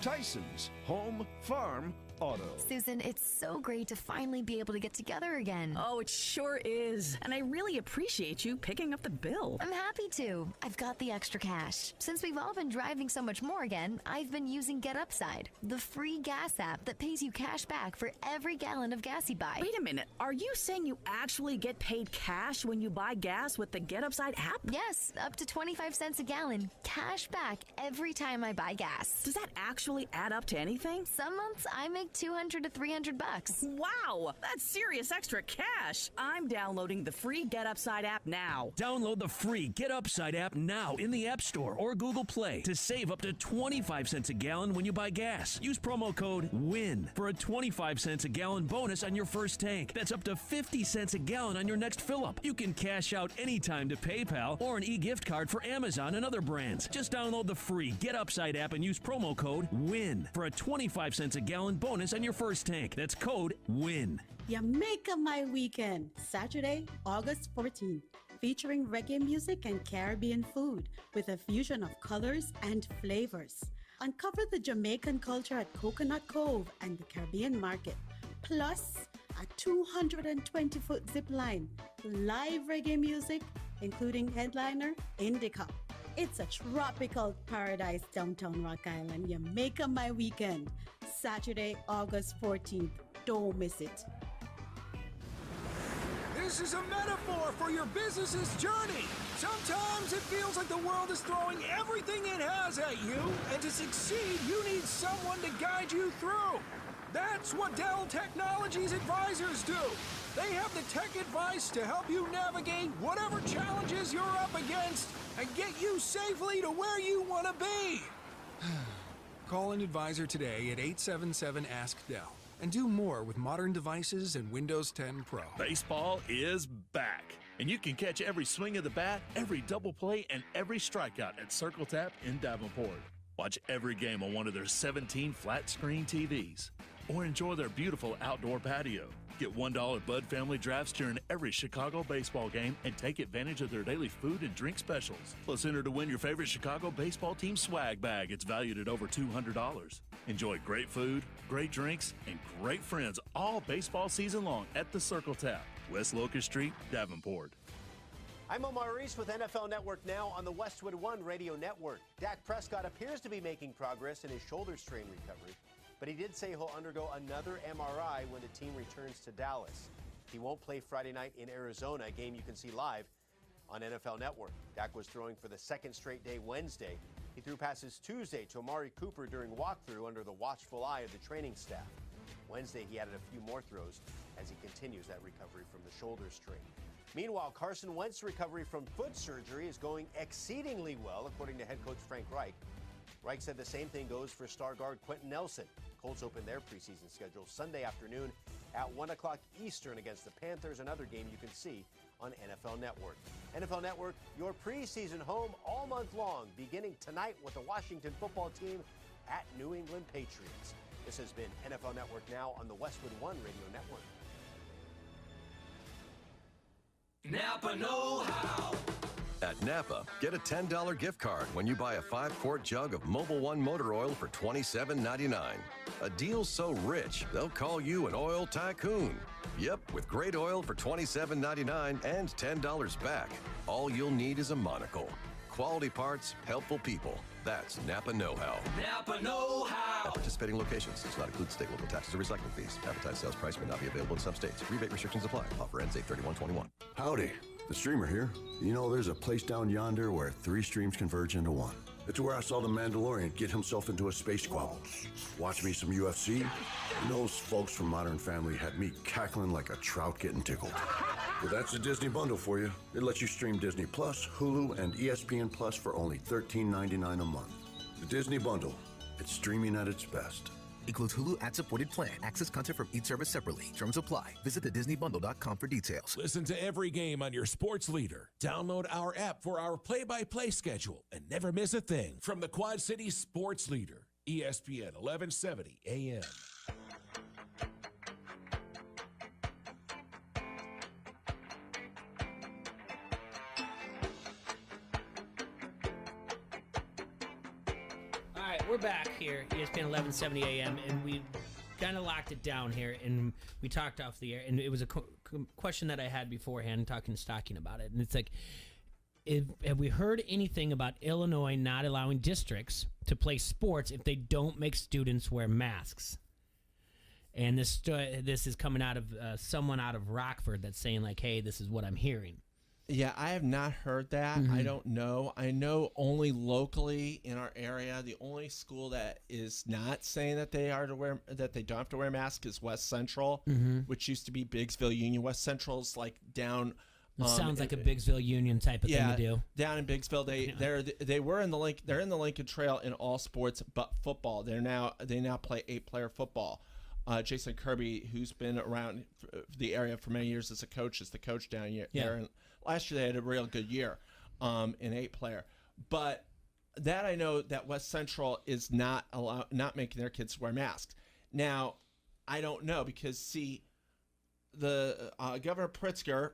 Tyson's, home, farm, auto. Susan, it's so great to finally be able to get together again. Oh, it sure is. And I really appreciate you picking up the bill. I'm happy to. I've got the extra cash. Since we've all been driving so much more again, I've been using Get Upside, the free gas app that pays you cash back for every gallon of gas you buy. Wait a minute. Are you saying you actually get paid cash when you buy gas with the Get Upside app? Yes, up to 25 cents a gallon. Cash back every time I buy gas. Does that actually add up to anything? Some months I make $200 to $300. Wow, that's serious extra cash. I'm downloading the free Get Upside app now. Download the free Get Upside app now in the App Store or Google Play to save up to 25 cents a gallon when you buy gas. Use promo code WIN for a 25 cents a gallon bonus on your first tank. That's up to 50 cents a gallon on your next fill-up. You can cash out anytime to PayPal or an e-gift card for Amazon and other brands. Just download the free Get Upside app and use promo code WIN for a 25 cents a gallon bonus on your first tank. That's code WIN. Jamaica My Weekend, Saturday, August 14th, featuring reggae music and Caribbean food with a fusion of colors and flavors. Uncover the Jamaican culture at Coconut Cove and the Caribbean Market, plus a 220-foot zip line, live reggae music, including headliner Indica. It's a tropical paradise downtown Rock Island. Jamaica My Weekend, Saturday, August 14th. Don't miss it. This is a metaphor for your business's journey. Sometimes it feels like the world is throwing everything it has at you, and to succeed, you need someone to guide you through. That's what Dell Technologies advisors do. They have the tech advice to help you navigate whatever challenges you're up against and get you safely to where you want to be. Call an advisor today at 877-ASK-DELL and do more with modern devices and Windows 10 Pro. Baseball is back, and you can catch every swing of the bat, every double play, and every strikeout at Circle Tap in Davenport. Watch every game on one of their 17 flat-screen TVs, or enjoy their beautiful outdoor patio. Get $1 Bud Family Drafts during every Chicago baseball game and take advantage of their daily food and drink specials. Plus, enter to win your favorite Chicago baseball team swag bag. It's valued at over $200. Enjoy great food, great drinks, and great friends all baseball season long at the Circle Tap, West Locust Street, Davenport. I'm Omar Reese with NFL Network Now on the Westwood One Radio Network. Dak Prescott appears to be making progress in his shoulder strain recovery, but he did say he'll undergo another MRI when the team returns to Dallas. He won't play Friday night in Arizona, a game you can see live on NFL Network. Dak was throwing for the second straight day Wednesday. He threw passes Tuesday to Amari Cooper during walkthrough under the watchful eye of the training staff. Wednesday, he added a few more throws as he continues that recovery from the shoulder strain. Meanwhile, Carson Wentz's recovery from foot surgery is going exceedingly well, according to head coach Frank Reich. Reich said the same thing goes for star guard Quentin Nelson. Colts open their preseason schedule Sunday afternoon at 1 o'clock Eastern against the Panthers, another game you can see on NFL Network. NFL Network, your preseason home all month long, beginning tonight with the Washington football team at New England Patriots. This has been NFL Network Now on the Westwood One Radio Network. Napa know-how. At Napa, get a $10 gift card when you buy a 5-quart jug of Mobil 1 motor oil for $27.99. A deal so rich, they'll call you an oil tycoon. Yep, with great oil for $27.99 and $10 back. All you'll need is a monocle. Quality parts, helpful people. That's Napa Know-How. Napa Know-How. At participating locations, does not include state, local taxes, or recycling fees. Advertised sales price may not be available in some states. Rebate restrictions apply. Offer ends 8/31/21. Howdy, the streamer here. You know, there's a place down yonder where 3 streams converge into one. It's where I saw the Mandalorian get himself into a space squabble. Watch me some UFC, and those folks from Modern Family had me cackling like a trout getting tickled. Well, that's the Disney bundle for you. It lets you stream Disney Plus, Hulu, and ESPN Plus for only $13.99 a month. The Disney bundle. It's streaming at its best. Includes Hulu ad-supported plan. Access content from each service separately. Terms apply. Visit thedisneybundle.com for details. Listen to every game on your sports leader. Download our app for our play-by-play schedule and never miss a thing. From the Quad City Sports Leader, ESPN 1170 AM. We're back here, ESPN 1170 AM, and we kind of locked it down here, and we talked off the air, and it was a question that I had beforehand, talking to Stocking about it, and it's like, have we heard anything about Illinois not allowing districts to play sports if they don't make students wear masks? And this is coming out of someone out of Rockford that's saying, like, hey, this is what I'm hearing. Yeah, I have not heard that. I don't know. I know only locally in our area, the only school that is not saying that they don't have to wear masks is West Central, which used to be Biggsville Union. West Central's like down. It sounds like a Biggsville Union type of thing to do. Down in Biggsville, they were in the they're in the Lincoln Trail in all sports but football. They now play 8-player football. Jason Kirby, who's been around the area for many years as a coach, is the coach down here. Yeah. And last year they had a real good year in 8-player. But that I know that West Central is not making their kids wear masks. Now, I don't know because, see, the Governor Pritzker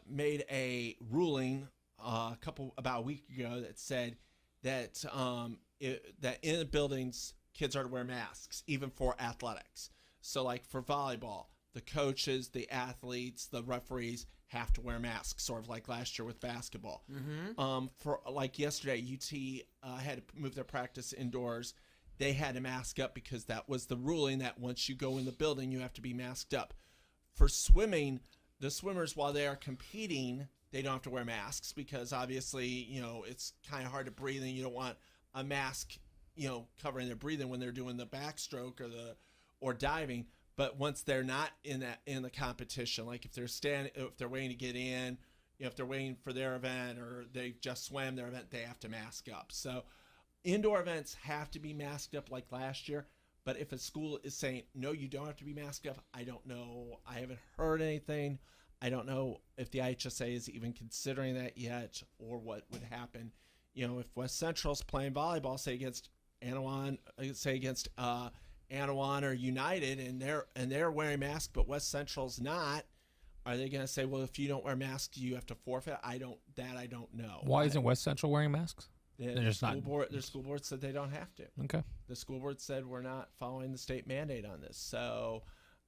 made a ruling about a week ago that said that that in the buildings kids are to wear masks, even for athletics. So, like for volleyball, the coaches, the athletes, the referees have to wear masks, sort of like last year with basketball. For like yesterday, UT had to move their practice indoors. They had to mask up because that was the ruling that once you go in the building, you have to be masked up. For swimming, the swimmers, while they are competing, they don't have to wear masks because obviously, you know, it's kind of hard to breathe and you don't want a mask, you know, covering their breathing when they're doing the backstroke or diving. But once they're not in the competition, like if they're waiting to get in, you know, if they're waiting for their event or they just swam their event, they have to mask up. So indoor events have to be masked up like last year. But if a school is saying, no, you don't have to be masked up, I don't know. I haven't heard anything. I don't know if the IHSA is even considering that yet or what would happen. You know, if West Central's playing volleyball, say against Anawan or United, and they're wearing masks, but West Central's not, are they going to say, well, if you don't wear masks, you have to forfeit? I don't know. Why isn't West Central wearing masks? Their school board said they don't have to. Okay. The school board said we're not following the state mandate on this. So,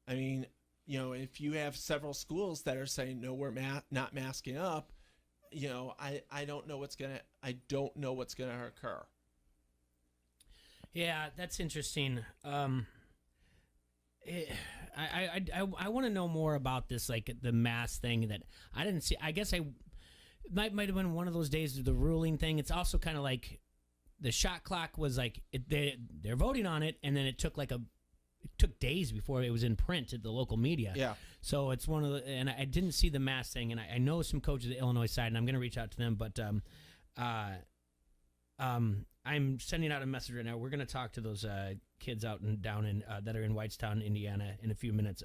I mean, you know, if you have several schools that are saying no, we're not masking up, you know, I don't know what's gonna occur. Yeah, that's interesting. I want to know more about this, like the mask thing that I didn't see. I guess might have been one of those days of the ruling thing. It's also kind of like the shot clock was like they're voting on it, and then it took days before it was in print at the local media. Yeah. So it's one of the, and I didn't see the mask thing, and I know some coaches at the Illinois side, and I'm going to reach out to them, but I'm sending out a message right now. We're going to talk to those kids out and down in that are in Whitestown, Indiana, in a few minutes.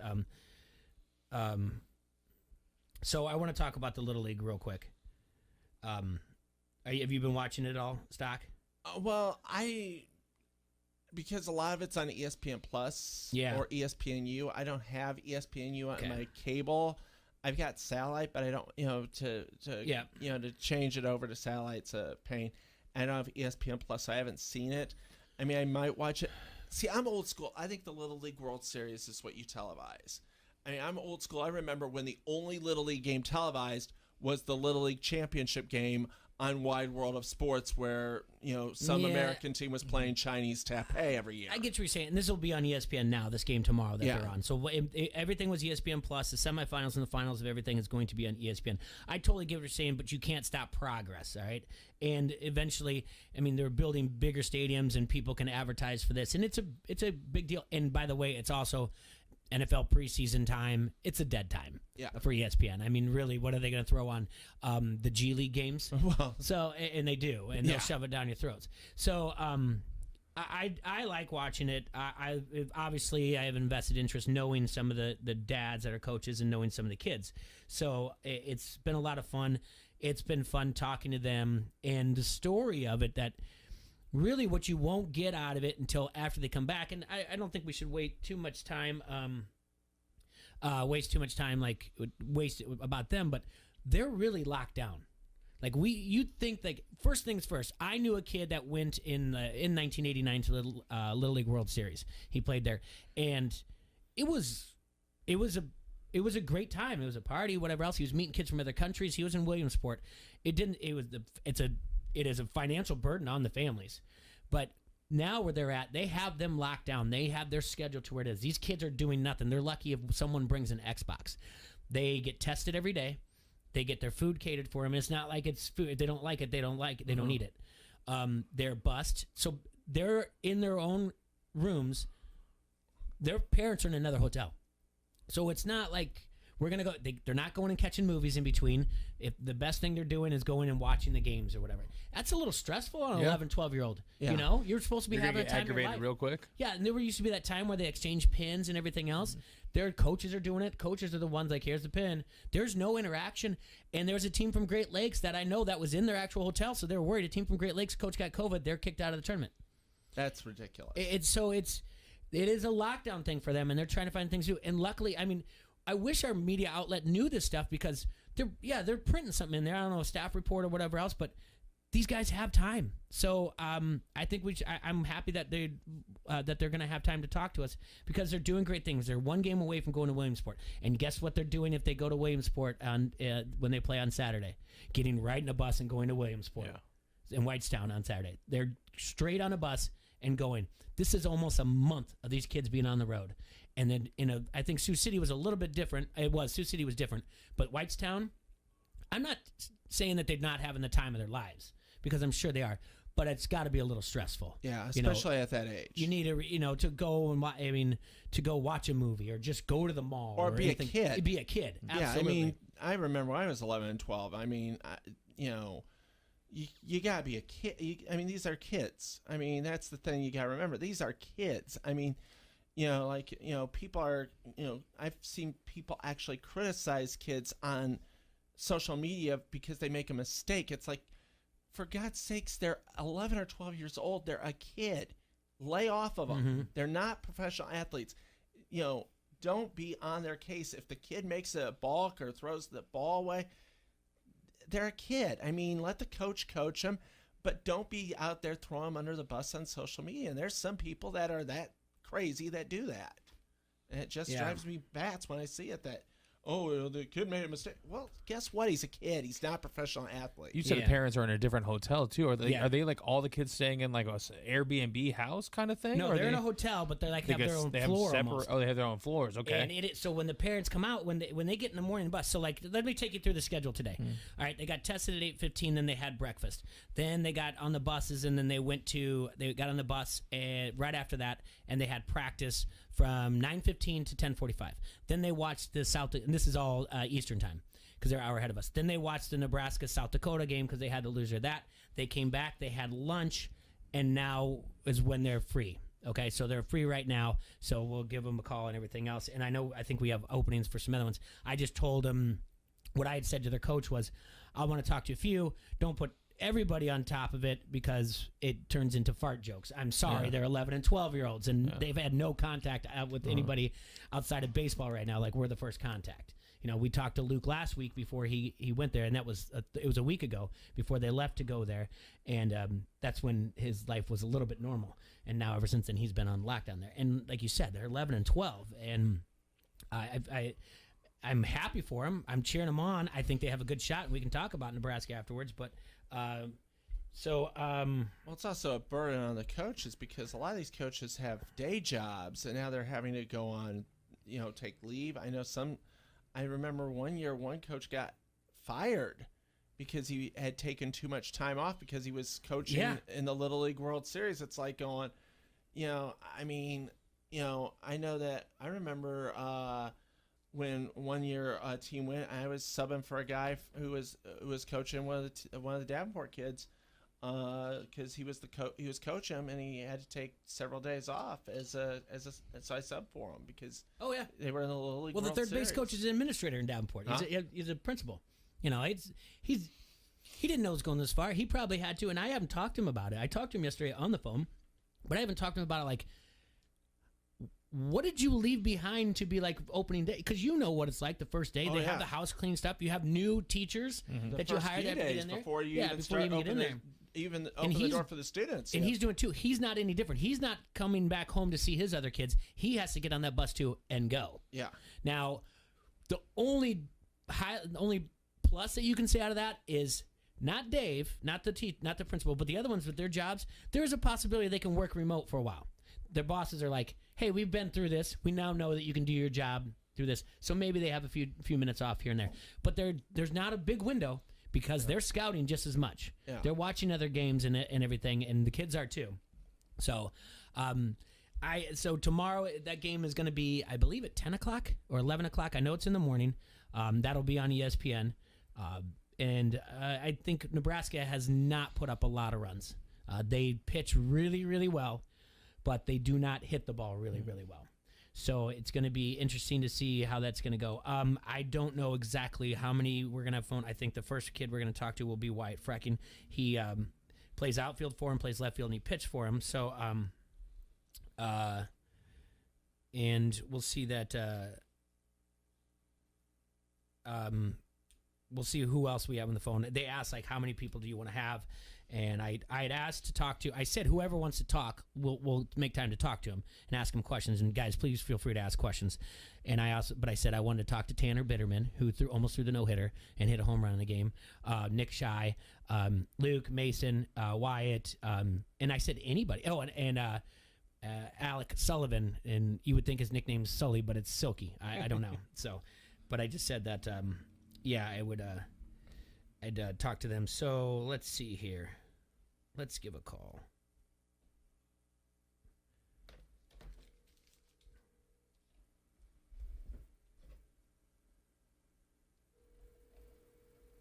So I want to talk about the Little League real quick. Have you been watching it all, Stock? Well, because a lot of it's on ESPN Plus or ESPNU. I don't have ESPNU on my cable. I've got satellite, but I don't, to change it over to satellite's a pain. I don't have ESPN Plus, so I haven't seen it. I mean, I might watch it. See, I'm old school. I think the Little League World Series is what you televise. I mean, I'm old school. I remember when the only Little League game televised was the Little League Championship game on Wide World of Sports, where some American team was playing Chinese Taipei every year. I get what you're saying. And this will be on ESPN now. This game tomorrow that they're on. So everything was ESPN Plus. The semifinals and the finals of everything is going to be on ESPN. I totally get what you're saying, but you can't stop progress. All right, and eventually, I mean, they're building bigger stadiums, and people can advertise for this, and it's a big deal. And by the way, it's also NFL preseason time. It's a dead time for ESPN. I mean, really, what are they going to throw on the G League games? Well, so and they do, and they'll shove it down your throats. So I like watching it. I obviously I have invested interest knowing some of the dads that are coaches and knowing some of the kids. So it's been a lot of fun. It's been fun talking to them, and the story of it that. Really, what you won't get out of it until after they come back, and I don't think we should wait too much time, waste about them. But they're really locked down. Like you'd think like first things first. I knew a kid that went in 1989 to the Little League World Series. He played there, and it was a great time. It was a party, whatever else. He was meeting kids from other countries. He was in Williamsport. It is a financial burden on the families. But now where they're at, they have them locked down. They have their schedule to where it is. These kids are doing nothing. They're lucky if someone brings an Xbox. They get tested every day. They get their food catered for them. It's not like it's food. If they don't like it, they don't like it. They don't eat it. They're bussed. So they're in their own rooms. Their parents are in another hotel. So it's not like we're going to go. They're not going and catching movies in between. If the best thing they're doing is going and watching the games or whatever. That's a little stressful on an 11, 12-year-old. Yeah. You're supposed to be having a time in your life. Real quick. Yeah, and there used to be that time where they exchange pins and everything else. Their coaches are doing it. Coaches are the ones like, here's the pin. There's no interaction. And there's a team from Great Lakes that I know that was in their actual hotel, so they were worried. A team from Great Lakes, coach got COVID. They're kicked out of the tournament. That's ridiculous. It is a lockdown thing for them, and they're trying to find things to do. And luckily, I mean, I wish our media outlet knew this stuff because they're printing something in there. I don't know, a staff report or whatever else, but these guys have time. So I think I'm happy that they're going to have time to talk to us because they're doing great things. They're one game away from going to Williamsport. And guess what they're doing if they go to Williamsport when they play on Saturday? Getting right in a bus and going to Williamsport in Whitestown on Saturday. They're straight on a bus and going. This is almost a month of these kids being on the road. And then I think Sioux City was a little bit different. Sioux City was different. But Whitestown, I'm not saying that they're not having the time of their lives because I'm sure they are. But it's got to be a little stressful. Yeah, especially at that age. You need to go and to go watch a movie or just go to the mall or be anything. A kid. Be a kid. Absolutely. Yeah, I mean, I remember when I was 11 and 12. I mean, you got to be a kid. These are kids. I mean, that's the thing you got to remember. These are kids. I mean, people are, I've seen people actually criticize kids on social media because they make a mistake. It's like, for God's sakes, they're 11 or 12 years old. They're a kid. Lay off of them. Mm-hmm. They're not professional athletes. Don't be on their case. If the kid makes a balk or throws the ball away, they're a kid. I mean, let the coach them, but don't be out there throwing them under the bus on social media. And there's some people that are that crazy that do that. And it just drives me bats when I see it that, the kid made a mistake. Well, guess what? He's a kid. He's not a professional athlete. You said the parents are in a different hotel, too. Are they like all the kids staying in like a Airbnb house kind of thing? No, they're in a hotel, but they're like have their own floor. They have their own floors. Okay. And so when the parents come out, when they get in the morning bus, so like let me take you through the schedule today. All right, they got tested at 8:15, then they had breakfast. Then they got on the buses, and then they got on the bus right after that, and they had practice from 9:15 to 10:45. Then they watched the and this is all Eastern time because they're an hour ahead of us. Then they watched the Nebraska-South Dakota game because they had the loser of that. They came back, they had lunch, and now is when they're free. Okay, so they're free right now, so we'll give them a call and everything else. And I think we have openings for some other ones. I just told them what I had said to their coach was, I want to talk to a few. Don't put everybody on top of it because it turns into fart jokes. I'm sorry, they're 11 and 12-year-olds, and they've had no contact with anybody outside of baseball right now. Like, we're the first contact. we talked to Luke last week before he went there, and it was a week ago before they left to go there, and that's when his life was a little bit normal. And now ever since then, he's been on lockdown there. And like you said, they're 11 and 12, and I'm happy for them. I'm cheering them on. I think they have a good shot, and we can talk about Nebraska afterwards. But well, it's also a burden on the coaches because a lot of these coaches have day jobs, and now they're having to go on, take leave. I remember one year one coach got fired because he had taken too much time off because he was coaching in the Little League World Series. It's like going, I know that I remember when one year a team went, I was subbing for a guy who was coaching one of the Davenport kids because he was coaching him, and he had to take several days off so I subbed for him because they were in the Little League Well, the World third base Series. coach is an administrator in Davenport. He's a principal. He didn't know it was going this far. He probably had to, and I haven't talked to him about it. I talked to him yesterday on the phone, but I haven't talked to him about it. Like, what did you leave behind to be like opening day? Because you know what it's like the first day. They have the house cleaned up. You have new teachers that you hired to get in there. Before you even get in there. Even open the door for the students. And he's doing too. He's not any different. He's not coming back home to see his other kids. He has to get on that bus too and go. Yeah. Now, the only plus that you can say out of that is not Dave, not the principal, but the other ones with their jobs. There's a possibility they can work remote for a while. Their bosses are like, "Hey, we've been through this. We now know that you can do your job through this." So maybe they have a few minutes off here and there. But there's not a big window because they're scouting just as much. Yeah. They're watching other games and everything, and the kids are too. So, so tomorrow that game is going to be, I believe, at 10 o'clock or 11 o'clock. I know it's in the morning. That'll be on ESPN. And I think Nebraska has not put up a lot of runs. They pitch really, really well, but they do not hit the ball really, really well. So it's going to be interesting to see how that's going to go. I don't know exactly how many we're going to have phone. I think the first kid we're going to talk to will be Wyatt Frecking. He plays outfield for him, plays left field, and he pitched for him. So, and we'll see that. We'll see who else we have on the phone. They asked, like, how many people do you want to have? And I had asked to talk to, I said, whoever wants to talk, we'll make time to talk to him and ask him questions. And guys, please feel free to ask questions. And I said I wanted to talk to Tanner Bitterman, who almost threw the no-hitter and hit a home run in the game. Nick Shy, Luke, Mason, Wyatt, and I said anybody. Oh, and Alec Sullivan, and you would think his nickname's Sully, but it's Silky. I don't know. So, but I just said that, I would, I'd talk to them. So let's see here. Let's give a call.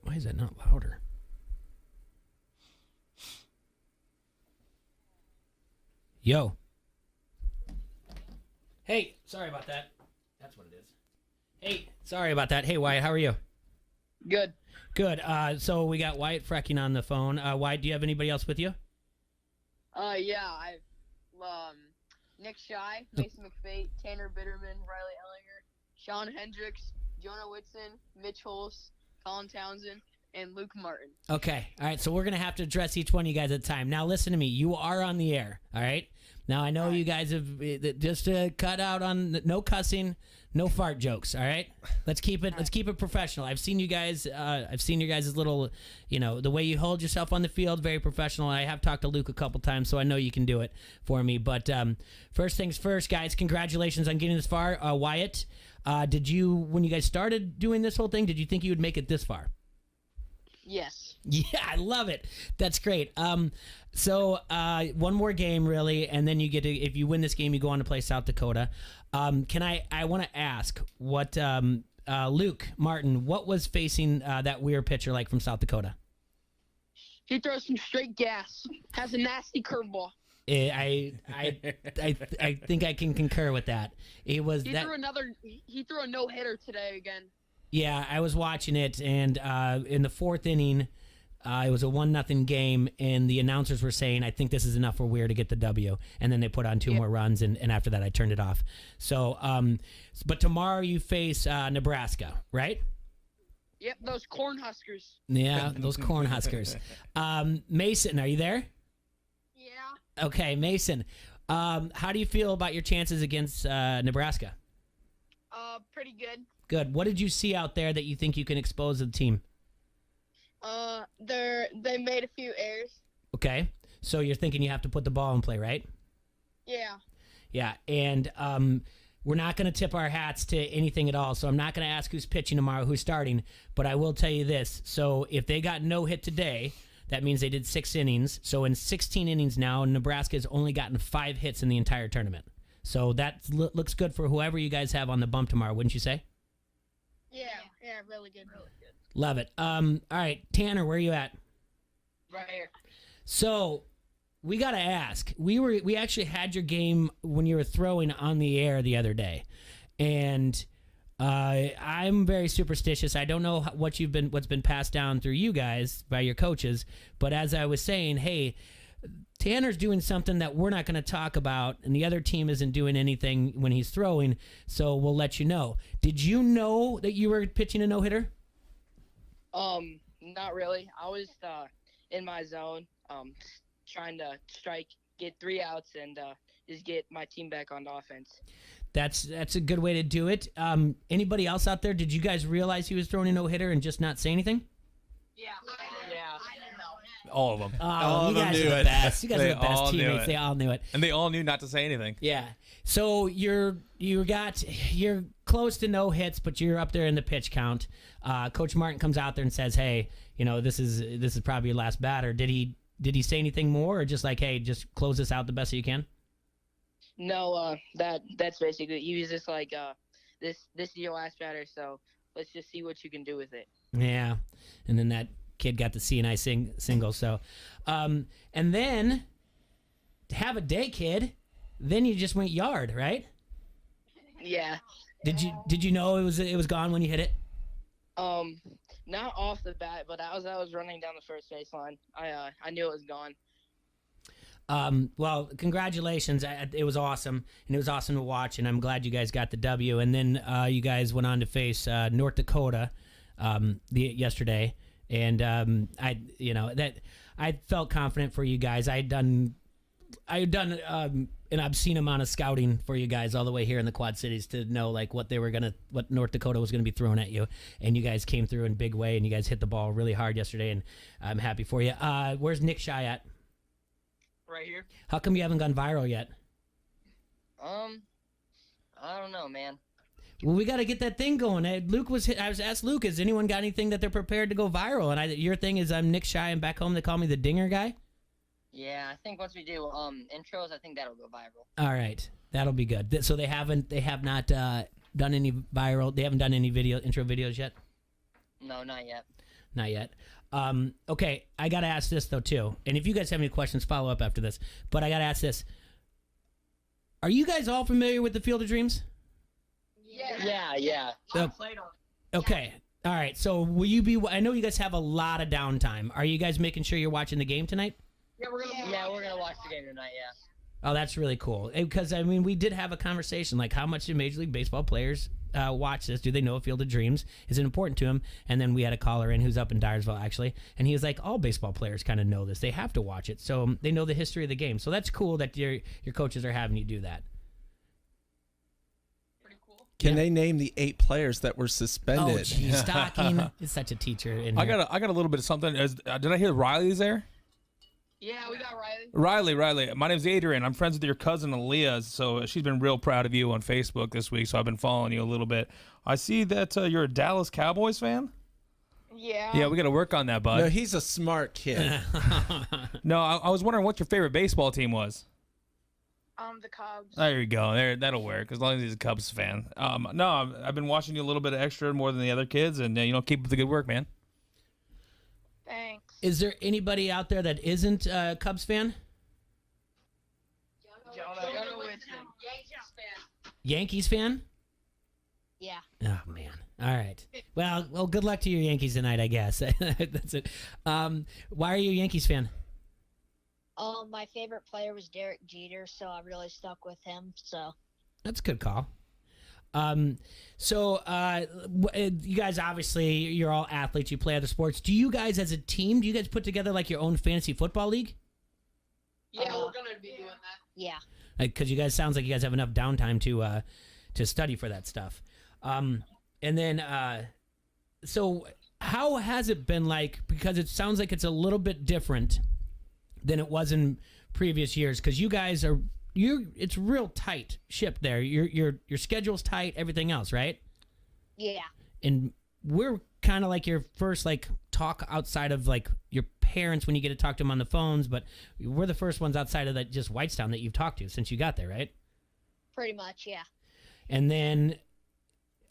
Why is that not louder? Yo. Hey, sorry about that. That's what it is. Hey, sorry about that. Hey, Wyatt, how are you? Good. Good. So we got Wyatt Frecking on the phone. Wyatt, do you have anybody else with you? Yeah, I've Nick Shy, Mason McFate, Tanner Bitterman, Riley Ellinger, Sean Hendricks, Jonah Whitson, Mitch Holst, Colin Townsend, and Luke Martin. Okay. All right. So we're going to have to address each one of you guys at a time. Now, listen to me. You are on the air. All right. Now, I know you guys have just cut out on no cussing, no fart jokes. All right. Let's keep it professional. I've seen you guys. I've seen your guys' little, the way you hold yourself on the field, very professional. I have talked to Luke a couple times, so I know you can do it for me. But first things first, guys, congratulations on getting this far. Wyatt, when you guys started doing this whole thing, did you think you would make it this far? Yes. Yeah, I love it. That's great. So one more game, really, and then you get to, if you win this game, you go on to play South Dakota. I want to ask what Luke Martin, what was facing that weird pitcher like from South Dakota? He throws some straight gas. Has a nasty curveball. I think I can concur with that. He threw a no-hitter today again. Yeah, I was watching it, and in the fourth inning, It was a 1-0 game, and the announcers were saying, I think this is enough for Weir to get the W. And then they put on 2 more runs, and after that I turned it off. So, but tomorrow you face Nebraska, right? Yep, those Cornhuskers. Yeah, those Cornhuskers. Mason, are you there? Yeah. Okay, Mason. How do you feel about your chances against Nebraska? Pretty good. Good. What did you see out there that you think you can expose to the team? They made a few errors. Okay. So you're thinking you have to put the ball in play, right? Yeah. Yeah. And we're not going to tip our hats to anything at all. So I'm not going to ask who's pitching tomorrow, who's starting. But I will tell you this. So if they got no hit today, that means they did 6 innings. So in 16 innings now, Nebraska has only gotten 5 hits in the entire tournament. So that looks good for whoever you guys have on the bump tomorrow, wouldn't you say? Yeah, really good. Love it. All right, Tanner, where are you at? Right here. So we got to ask. We actually had your game when you were throwing on the air the other day, and I'm very superstitious. I don't know what's been passed down through you guys by your coaches, but as I was saying, hey, Tanner's doing something that we're not going to talk about, and the other team isn't doing anything when he's throwing, so we'll let you know. Did you know that you were pitching a no-hitter? Not really. I was in my zone, trying to get 3 outs, and just get my team back on offense. That's a good way to do it. Anybody else out there, did you guys realize he was throwing a no-hitter and just not say anything? Yeah. All of them. Oh, you guys are the best. You guys are the best teammates. They all knew it. And they all knew not to say anything. Yeah. So you're close to no hits, but you're up there in the pitch count. Coach Martin comes out there and says, "Hey, this is probably your last batter." Did he say anything more, or just like, "Hey, just close this out the best that you can"? No, that's basically. He was just like, this is your last batter, so let's just see what you can do with it. Yeah, and then that kid got the CNI single. So, and then to have a day kid, then you just went yard, right? Yeah. Did you know it was gone when you hit it? Not off the bat, but as I was running down the first baseline, I knew it was gone. Well, congratulations. It was awesome, and it was awesome to watch, and I'm glad you guys got the W. And then you guys went on to face North Dakota yesterday, and I felt confident for you guys. I had done an obscene amount of scouting for you guys all the way here in the Quad Cities to know like what North Dakota was gonna be throwing at you, and you guys came through in a big way, and you guys hit the ball really hard yesterday, and I'm happy for you. Where's Nick Shy at? Right here. How come you haven't gone viral yet? I don't know, man. Well, we got to get that thing going. I was asked Luke, has anyone got anything that they're prepared to go viral? And your thing is I'm Nick Shy, and back home they call me the Dinger guy. Yeah, I think once we do intros, I think that'll go viral. All right, that'll be good. So they have not done any viral. They haven't done any intro videos yet. No, not yet. Not yet. Okay, I got to ask this, though, too. And if you guys have any questions, follow up after this. But I got to ask this. Are you guys all familiar with the Field of Dreams? Yeah. I played on it. Okay. All right. So will you be... I know you guys have a lot of downtime. Are you guys making sure you're watching the game tonight? Yeah, we're going to watch the game tonight, yeah. Oh, that's really cool. Because, I mean, we did have a conversation, like how much do Major League Baseball players watch this? Do they know Field of Dreams? Is it important to them? And then we had a caller in who's up in Dyersville, actually, and he was like, all baseball players kind of know this. They have to watch it. So they know the history of the game. So that's cool that your coaches are having you do that. Pretty cool. Can they name the 8 players that were suspended? Oh, geez, Stocking is such a teacher. I got a little bit of something. Did I hear Riley's there? Yeah, we got Riley. Riley. My name's Adrian. I'm friends with your cousin Aaliyah, so she's been real proud of you on Facebook this week, so I've been following you a little bit. I see that you're a Dallas Cowboys fan? Yeah. Yeah, we got to work on that, bud. No, he's a smart kid. No, I was wondering what your favorite baseball team was. The Cubs. There you go. That'll work, as long as he's a Cubs fan. No, I've been watching you a little bit extra more than the other kids, and keep up the good work, man. Thanks. Is there anybody out there that isn't a Cubs fan? Jonah Whitson. Yankees fan? Yeah. Oh, man. All right. Well, good luck to your Yankees tonight, I guess. That's it. Why are you a Yankees fan? My favorite player was Derek Jeter, so I really stuck with him. So That's a good call. You guys, obviously, you're all athletes. You play other sports. Do you guys, as a team, put together like your own fantasy football league? yeah, we're gonna be doing that. Yeah. Because you guys, sounds like you guys have enough downtime to study for that stuff. So how has it been like? Because it sounds like it's a little bit different than it was in previous years. Because you guys it's real tight ship there. Your schedule's tight, everything else, right? Yeah. And we're kind of like your first like talk outside of like your parents when you get to talk to them on the phones, but we're the first ones outside of that just Whitestown that you've talked to since you got there, right? Pretty much, yeah. And then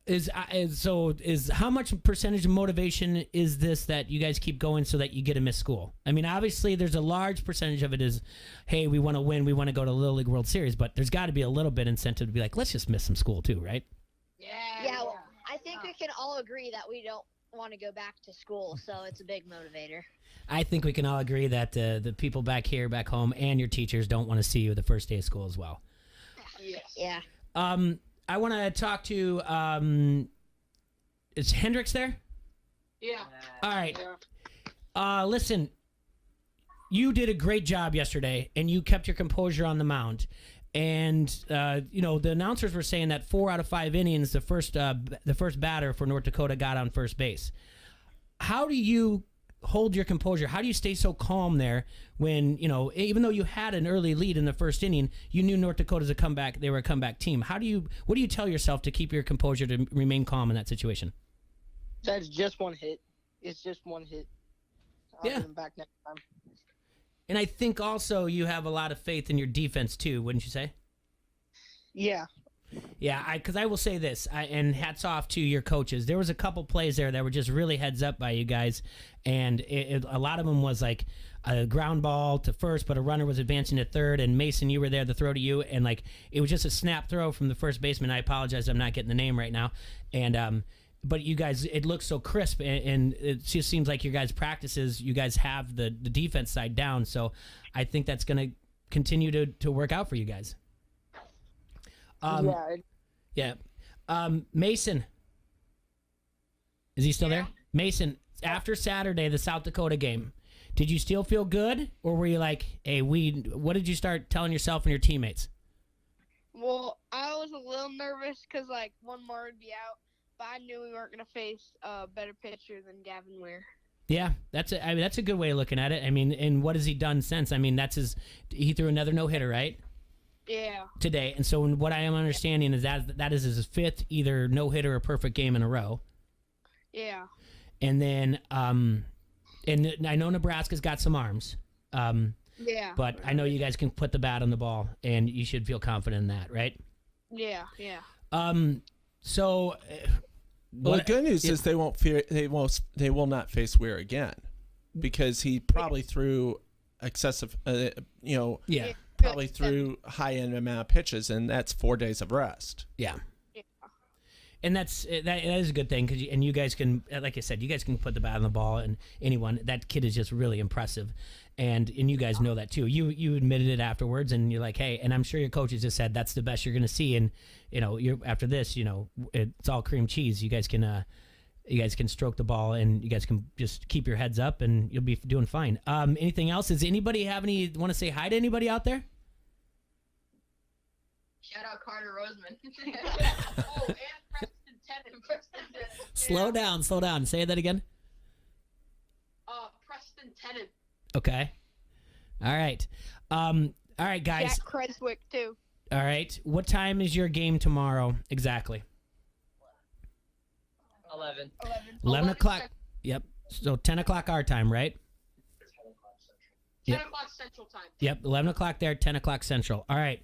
is how much percentage of motivation is this that you guys keep going so that you get to miss school? I mean, obviously there's a large percentage of it is, hey, we want to win, we want to go to Little League World Series, but there's got to be a little bit incentive to be like, let's just miss some school too, right? Yeah, well, I think we can all agree that we don't want to go back to school, so it's a big motivator. I think we can all agree that the people back home, and your teachers don't want to see you the first day of school as well. Yes. Yeah. I want to talk to, is Hendricks there? Yeah. All right. Listen, you did a great job yesterday, and you kept your composure on the mound. And, the announcers were saying that 4 out of 5 innings, the first batter for North Dakota got on first base. How do you hold your composure? How do you stay so calm there when, even though you had an early lead in the first inning, you knew North Dakota's they were a comeback team. What do you tell yourself to keep your composure to remain calm in that situation? That's just one hit. It's just one hit. I'll get him back next time. And I think also you have a lot of faith in your defense too, wouldn't you say? Yeah. Yeah, because I will say this, and hats off to your coaches. There was a couple plays there that were just really heads up by you guys, and a lot of them was like a ground ball to first, but a runner was advancing to third, and Mason, you were there to throw to you, and like it was just a snap throw from the first baseman. I apologize, I'm not getting the name right now, and but you guys, it looks so crisp, and it just seems like your guys' practices, you guys have the defense side down, so I think that's going to continue to work out for you guys. Yeah. Mason. Is he still there? Mason, after Saturday, the South Dakota game, did you still feel good? Or were you like, hey, what did you start telling yourself and your teammates? Well, I was a little nervous because, one more would be out. But I knew we weren't going to face a better pitcher than Gavin Weir. Yeah, that's a good way of looking at it. I mean, and what has he done since? I mean, he threw another no-hitter, right? Yeah. Today, and so what I am understanding is that is his 5th either no hitter or perfect game in a row. Yeah. And then, and I know Nebraska's got some arms. Yeah. But I know you guys can put the bat on the ball, and you should feel confident in that, right? Yeah. Yeah. So. Well, the good news is they will not face Weir again, because he probably threw excessive, probably threw high-end amount of pitches, and that's 4 days of rest. Yeah. And that is a good thing, and you guys can, like I said, you guys can put the bat on the ball, and that kid is just really impressive, and you guys know that too. You admitted it afterwards, and you're like, hey, and I'm sure your coaches just said that's the best you're going to see, and you're after this, it's all cream cheese. You guys can stroke the ball, and you guys can just keep your heads up, and you'll be doing fine. Anything else? Does anybody want to say hi to anybody out there? Shout out Carter Roseman. Oh, and Preston Tennant. Slow down. Say that again. Preston Tennant. Okay. All right. All right, guys. Jack Creswick, too. All right. What time is your game tomorrow exactly? 11 o'clock. Yep. So 10 o'clock our time, right? 10 o'clock Central Time. Yep. 11 o'clock there, 10 o'clock Central. All right.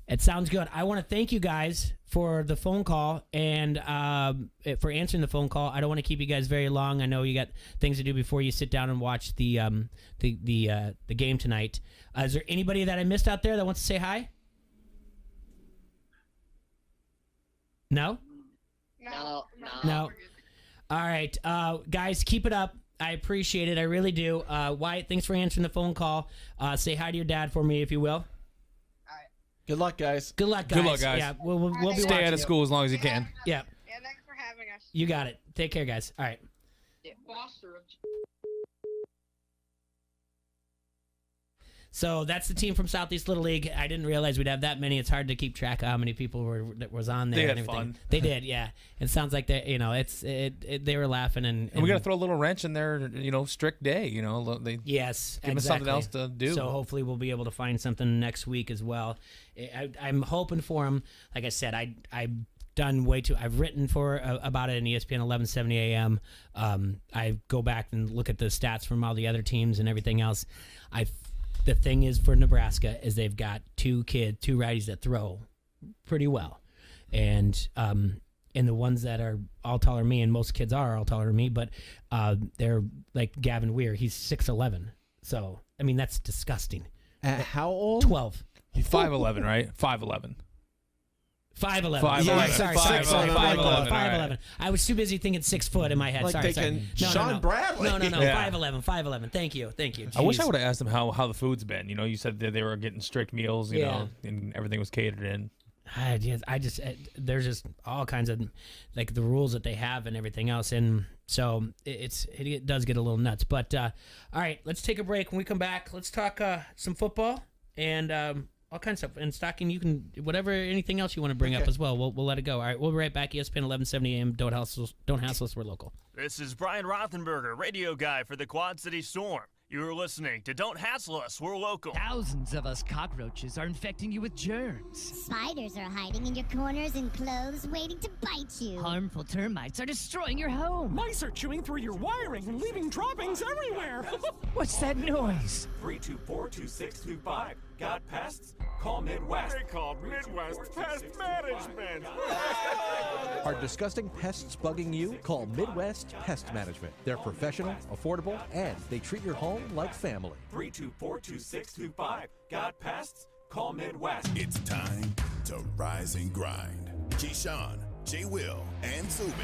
It sounds good. I want to thank you guys for the phone call and for answering the phone call. I don't want to keep you guys very long. I know you got things to do before you sit down and watch the game tonight. Is there anybody that I missed out there that wants to say hi? No? No. No. All right, guys, keep it up. I appreciate it. I really do. Wyatt, thanks for answering the phone call. Say hi to your dad for me, if you will. Good luck, guys. Good luck, guys. Good luck, guys. Yeah, we'll be Stay watching out of you. school as long as you can. Yeah, Yeah, thanks for having us. you got it. Take care, guys. All right. Yeah. Foster. So that's the team from Southeast Little League. I didn't realize we'd have that many. It's hard to keep track of how many people that was on there. They and had everything. fun. They did, yeah. It sounds like they, they were laughing and And we got to throw a little wrench in their, strict day. They yes, give us something else to do. So hopefully we'll be able to find something next week as well. I'm hoping for them. Like I said, I've done way too. I've written about it in ESPN 1170 AM. I go back and look at the stats from all the other teams and everything else. The thing is for Nebraska is they've got two righties that throw pretty well, and the ones that are all taller than me, and most kids are all taller than me, but they're like Gavin Weir. He's 6'11", so I mean that's disgusting. At how old? 12. He's 5'11", right? 5'11". 5'11". 5'11". Sorry, 5'11". I was too busy thinking 6 foot in my head. Like sorry. they can No, Sean Bradley. No. Yeah. 5'11". Thank you. I wish I Jeez. would have asked them how the food's been. You said that they were getting strict meals, you know, and everything was catered in. There's just all kinds of like the rules that they have and everything else, and so it does get a little nuts. But all right, let's take a break. When we come back, let's talk some football and all kinds of stuff. And Stocking, you can anything else you want to bring up as well. We'll let it go. All right, we'll be right back. ESPN 1170 AM. Don't hassle us. We're local. This is Brian Rothenberger, radio guy for the Quad City Storm. You're listening to Don't Hassle Us, We're Local. Thousands of us cockroaches are infecting you with germs. Spiders are hiding in your corners and clothes waiting to bite you. Harmful termites are destroying your home. Mice are chewing through your wiring and leaving droppings everywhere. What's that noise? 324-2625. Got pests? Call Midwest. They call Midwest Pest Management. Are disgusting pests bugging you? Call Midwest Pest Management. They're professional, affordable, and they treat your home like family. 324-2625. Got pests? Call Midwest. It's time to rise and grind. Keyshawn, J. Will, and Zubin.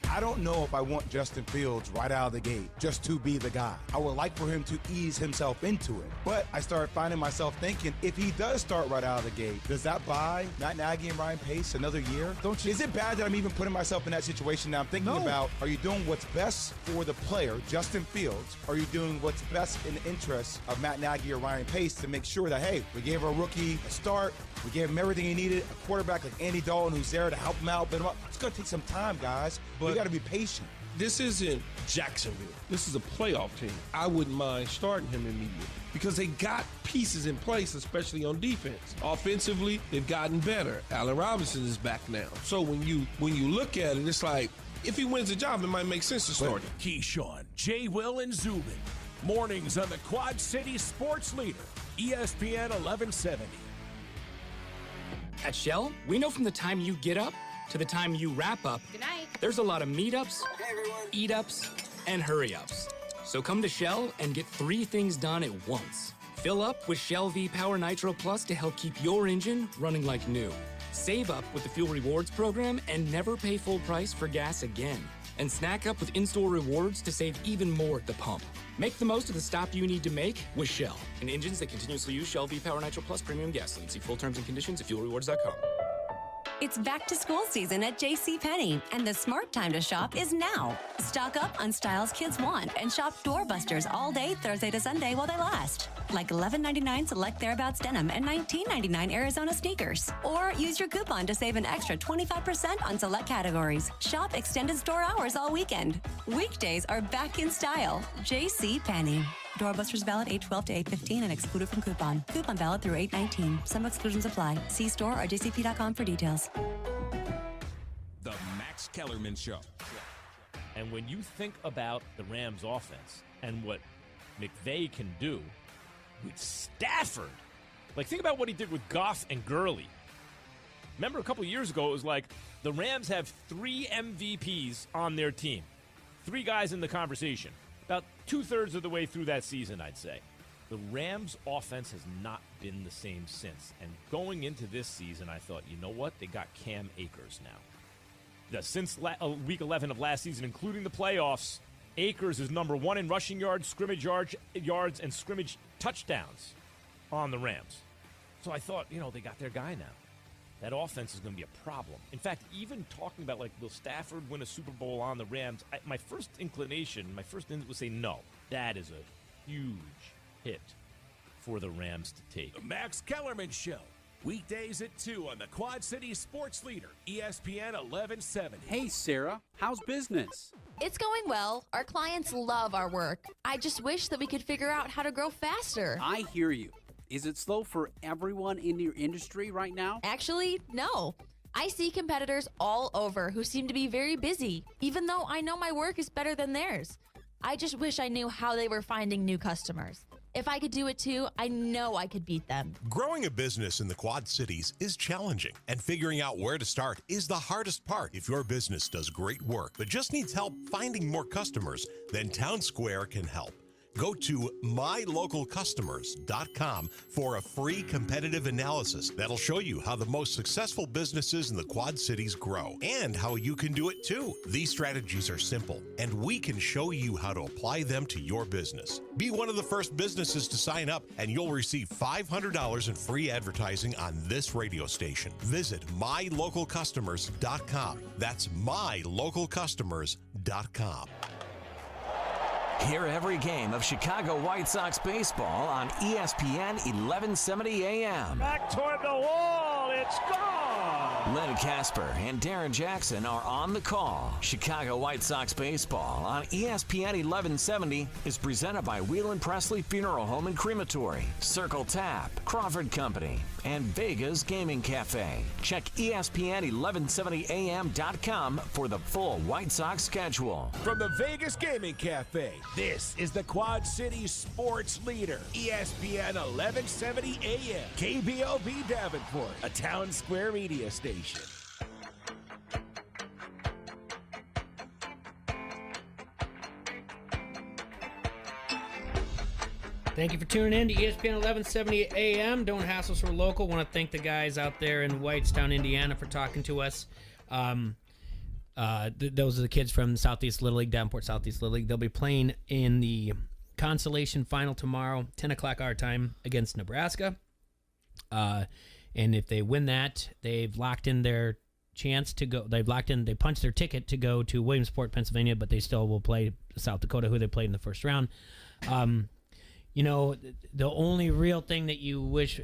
I don't know if I want Justin Fields right out of the gate just to be the guy. I would like for him to ease himself into it. But I started finding myself thinking, if he does start right out of the gate, does that buy Matt Nagy and Ryan Pace another year? Is it bad that I'm even putting myself in that situation now? I'm thinking about, are you doing what's best for the player, Justin Fields? Are you doing what's best in the interest of Matt Nagy or Ryan Pace to make sure that, hey, we gave our rookie a start, we gave him everything he needed, a quarterback like Andy Dalton who's there to help him out, build him up. It's going to take some time, guys. But we got to be patient. This isn't Jacksonville. This is a playoff team. I wouldn't mind starting him immediately because they got pieces in place, especially on defense. Offensively, they've gotten better. Allen Robinson is back now. So when you look at it, it's like, if he wins the job, it might make sense to start him. Keyshawn, J. Will, and Zubin. Mornings on the Quad City Sports Leader, ESPN 1170. At Shell, we know from the time you get up to the time you wrap up, Good night. there's a lot of meetups, eat-ups, and hurry-ups. So come to Shell and get 3 things done at once. Fill up with Shell V-Power Nitro Plus to help keep your engine running like new. Save up with the Fuel Rewards program and never pay full price for gas again. And snack up with in-store rewards to save even more at the pump. Make the most of the stop you need to make with Shell. And engines that continuously use Shell V-Power Nitro Plus Premium Gasoline. See full terms and conditions at fuelrewards.com. It's back to school season at JCPenney, and the smart time to shop is now. Stock up on styles kids want and shop doorbusters all day Thursday to Sunday while they last. Like $11.99 select Thereabouts denim and $19.99 Arizona sneakers. Or use your coupon to save an extra 25% on select categories. Shop extended store hours all weekend. Weekdays are back in style. JCPenney. Doorbusters valid 8/12 to 8/15 and excluded from coupon. Coupon valid through 8/19. Some exclusions apply. See store or jcp.com for details. The Max Kellerman Show. And when you think about the Rams offense and what McVay can do with Stafford, like think about what he did with Goff and Gurley. Remember a couple years ago, it was like the Rams have 3 MVPs on their team. 3 guys in the conversation. About 2/3 of the way through that season, I'd say. The Rams' offense has not been the same since. And going into this season, I thought, you know what? They got Cam Akers now. since week 11 of last season, including the playoffs, Akers is number 1 in rushing yards, scrimmage yards, and scrimmage touchdowns on the Rams. So I thought, they got their guy now. That offense is going to be a problem. In fact, even talking about, will Stafford win a Super Bowl on the Rams, my first instinct was say no. That is a huge hit for the Rams to take. The Max Kellerman Show. Weekdays at 2 on the Quad City Sports Leader, ESPN 1170. Hey, Sarah, how's business? It's going well. Our clients love our work. I just wish that we could figure out how to grow faster. I hear you. Is it slow for everyone in your industry right now? Actually, no. I see competitors all over who seem to be very busy, even though I know my work is better than theirs. I just wish I knew how they were finding new customers. If I could do it too, I know I could beat them. Growing a business in the Quad Cities is challenging, and figuring out where to start is the hardest part. If your business does great work but just needs help finding more customers, then Town Square can help. Go to mylocalcustomers.com for a free competitive analysis that'll show you how the most successful businesses in the Quad Cities grow and how you can do it too. These strategies are simple, and we can show you how to apply them to your business. Be one of the first businesses to sign up, and you'll receive $500 in free advertising on this radio station. Visit mylocalcustomers.com. That's mylocalcustomers.com. Hear every game of Chicago White Sox baseball on ESPN 1170 AM. Back toward the wall. It's gone. Len Casper and Darren Jackson are on the call. Chicago White Sox baseball on ESPN 1170 is presented by Wheelan Presley Funeral Home and Crematory, Circle Tap, Crawford Company, and Vegas Gaming Cafe. Check ESPN1170am.com for the full White Sox schedule. From the Vegas Gaming Cafe, this is the Quad City Sports Leader, ESPN 1170 AM, KBOB Davenport, a Town Square media station. Thank you for tuning in to ESPN 1170 AM. Don't hassle us, we're local. Want to thank the guys out there in Whitestown, Indiana for talking to us. Those are the kids from Southeast Little League, Davenport Southeast Little League. They'll be playing in the consolation final tomorrow, 10 o'clock our time, against Nebraska. And if they win that, they've locked in their chance to go. They punched their ticket to go to Williamsport, Pennsylvania, but they still will play South Dakota, who they played in the first round. The only real thing that you wish,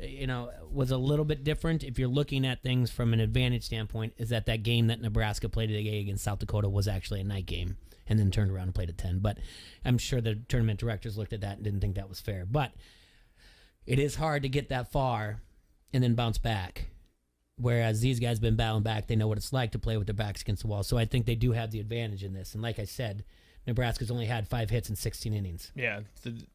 was a little bit different if you're looking at things from an advantage standpoint is that game that Nebraska played today against South Dakota was actually a night game and then turned around and played at 10. But I'm sure the tournament directors looked at that and didn't think that was fair. But it is hard to get that far and then bounce back. Whereas these guys have been battling back. They know what it's like to play with their backs against the wall. So I think they do have the advantage in this. And like I said, Nebraska's only had 5 hits in 16 innings. Yeah,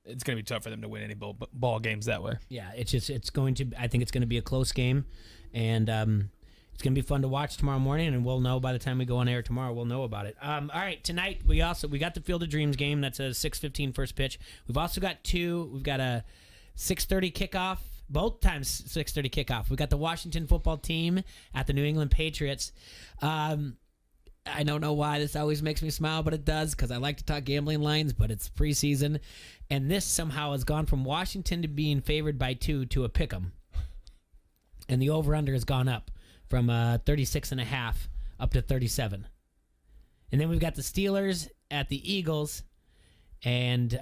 it's going to be tough for them to win any ball games that way. Yeah, I think it's going to be a close game, and it's going to be fun to watch tomorrow morning, and we'll know by the time we go on air tomorrow, we'll know about it. All right, tonight we got the Field of Dreams game. That's a 6:15 first pitch. We've also got we've got a 6:30 kickoff, both times 6:30 kickoff. We've got the Washington football team at the New England Patriots. I don't know why this always makes me smile, but it does, because I like to talk gambling lines, but it's preseason. And this somehow has gone from Washington to being favored by 2 to a pick'em. And the over-under has gone up from 36.5 up to 37. And then we've got the Steelers at the Eagles, and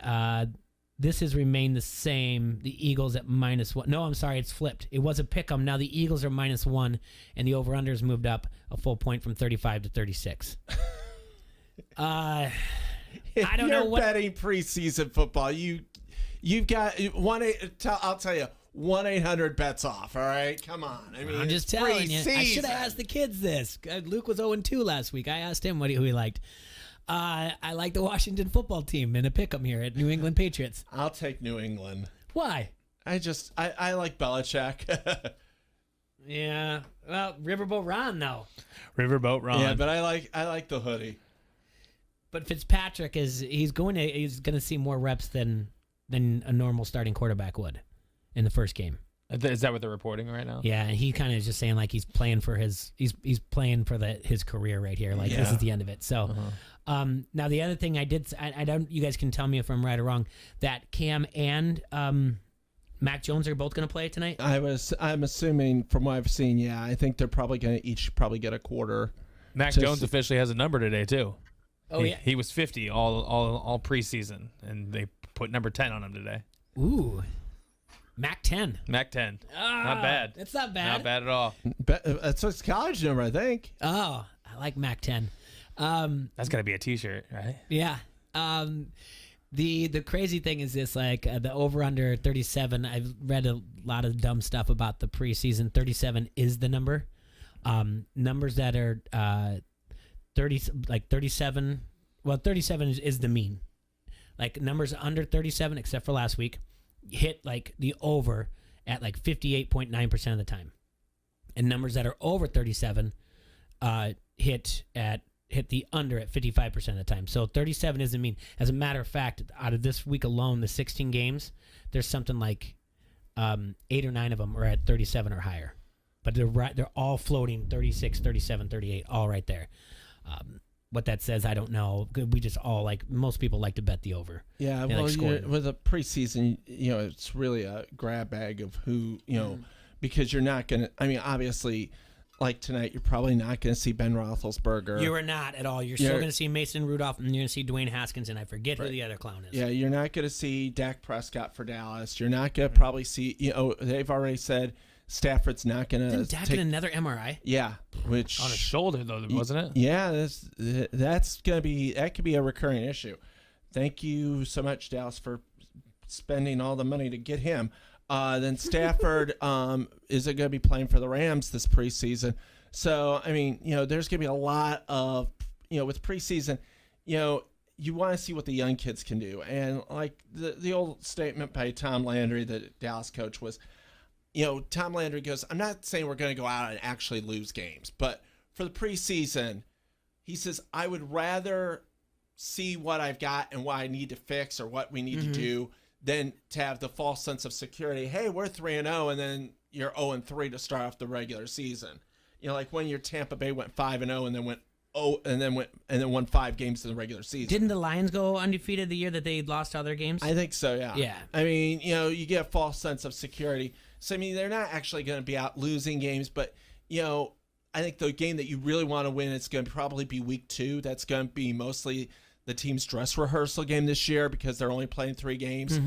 this has remained the same. The Eagles at -1. No, I'm sorry, it's flipped. It was a pick'em. Now the Eagles are -1, and the over-under has moved up a full point from 35 to 36. I don't know what betting preseason football. You've got I'll tell you, 1-800-BETS-OFF. All right, come on. I mean, I'm just telling you. I should have asked the kids this. Luke was 0-2 last week. I asked him who he liked. I like the Washington football team in a pick'em here at New England Patriots. I'll take New England. Why? I like Belichick. Yeah. Well, Riverboat Ron though. Riverboat Ron. Yeah, but I like the hoodie. But Fitzpatrick he's going to see more reps than a normal starting quarterback would in the first game. Is that what they're reporting right now? Yeah, and he kind of is just saying like he's playing for his his career right here. Like this is the end of it. So, now the other thing I don't. You guys can tell me if I'm right or wrong. That Cam and Mac Jones are both going to play tonight. I'm assuming from what I've seen. Yeah, I think they're probably going to each get a quarter. Mac Jones officially has a number today too. Oh yeah, he was 50 all preseason, and they put number 10 on him today. Ooh. Mac 10. Mac 10. Not bad. That's not bad. Not bad at all. That's his college number, I think. Oh, I like Mac 10. That's got to be a T-shirt, right? Yeah. The crazy thing is this, like the over-under 37, I've read a lot of dumb stuff about the preseason. 37 is the number. Numbers that are 37, well, 37 is the mean. Like numbers under 37, except for last week, hit like the over at like 58.9% of the time, and numbers that are over 37 hit the under at 55% of the time. So 37 isn't mean. As a matter of fact, out of this week alone, the 16 games, there's something like 8 or 9 of them are at 37 or higher, but they're all floating 36, 37, 38, all right there. What that says, I don't know. We just all most people like to bet the over. Yeah, well, with a preseason, it's really a grab bag of who, because you're not going to, obviously, like tonight, you're probably not going to see Ben Roethlisberger. You are not at all. You're still going to see Mason Rudolph, and you're going to see Dwayne Haskins, and I forget who the other clown is. Yeah, you're not going to see Dak Prescott for Dallas. You're not going to probably see, they've already said Stafford's not going to Didn't Dak get another MRI? Yeah, which on his shoulder though, wasn't it? Yeah, that could be a recurring issue. Thank you so much, Dallas, for spending all the money to get him. Then Stafford is going to be playing for the Rams this preseason. So there's going to be a lot of with preseason, you want to see what the young kids can do, and like the old statement by Tom Landry, the Dallas coach, was. Tom Landry goes, I'm not saying we're going to go out and actually lose games, but for the preseason, he says, I would rather see what I've got and what I need to fix or what we need to do than to have the false sense of security. Hey, we're 3-0, and then you're 0-3 to start off the regular season. Like when your Tampa Bay went 5-0 and then won 5 games in the regular season. Didn't the Lions go undefeated the year that they lost all their games? I think so, yeah. Yeah. You get a false sense of security. So, they're not actually going to be out losing games, but, I think the game that you really want to win, it's going to probably be week 2. That's going to be mostly the team's dress rehearsal game this year because they're only playing 3 games.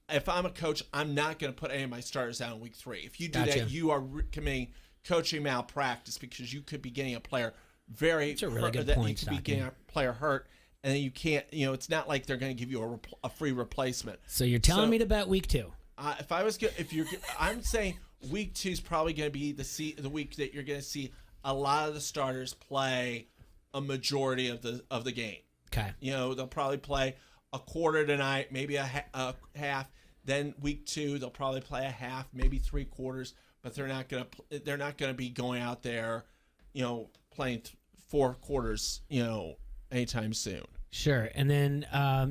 If I'm a coach, I'm not going to put any of my starters out in week 3. If you do that, you are committing coaching malpractice because you could be getting a player That's a really good point, you could be getting a player hurt, and then you can't, it's not like they're going to give you a free replacement. So you're telling me to bet week 2. I'm saying week 2 is probably going to be the week that you're going to see a lot of the starters play a majority of the game. Okay. They'll probably play a quarter tonight, maybe a half. Then week 2, they'll probably play a half, maybe 3 quarters, but they're not going to be going out there, playing 4 quarters, anytime soon. Sure. And then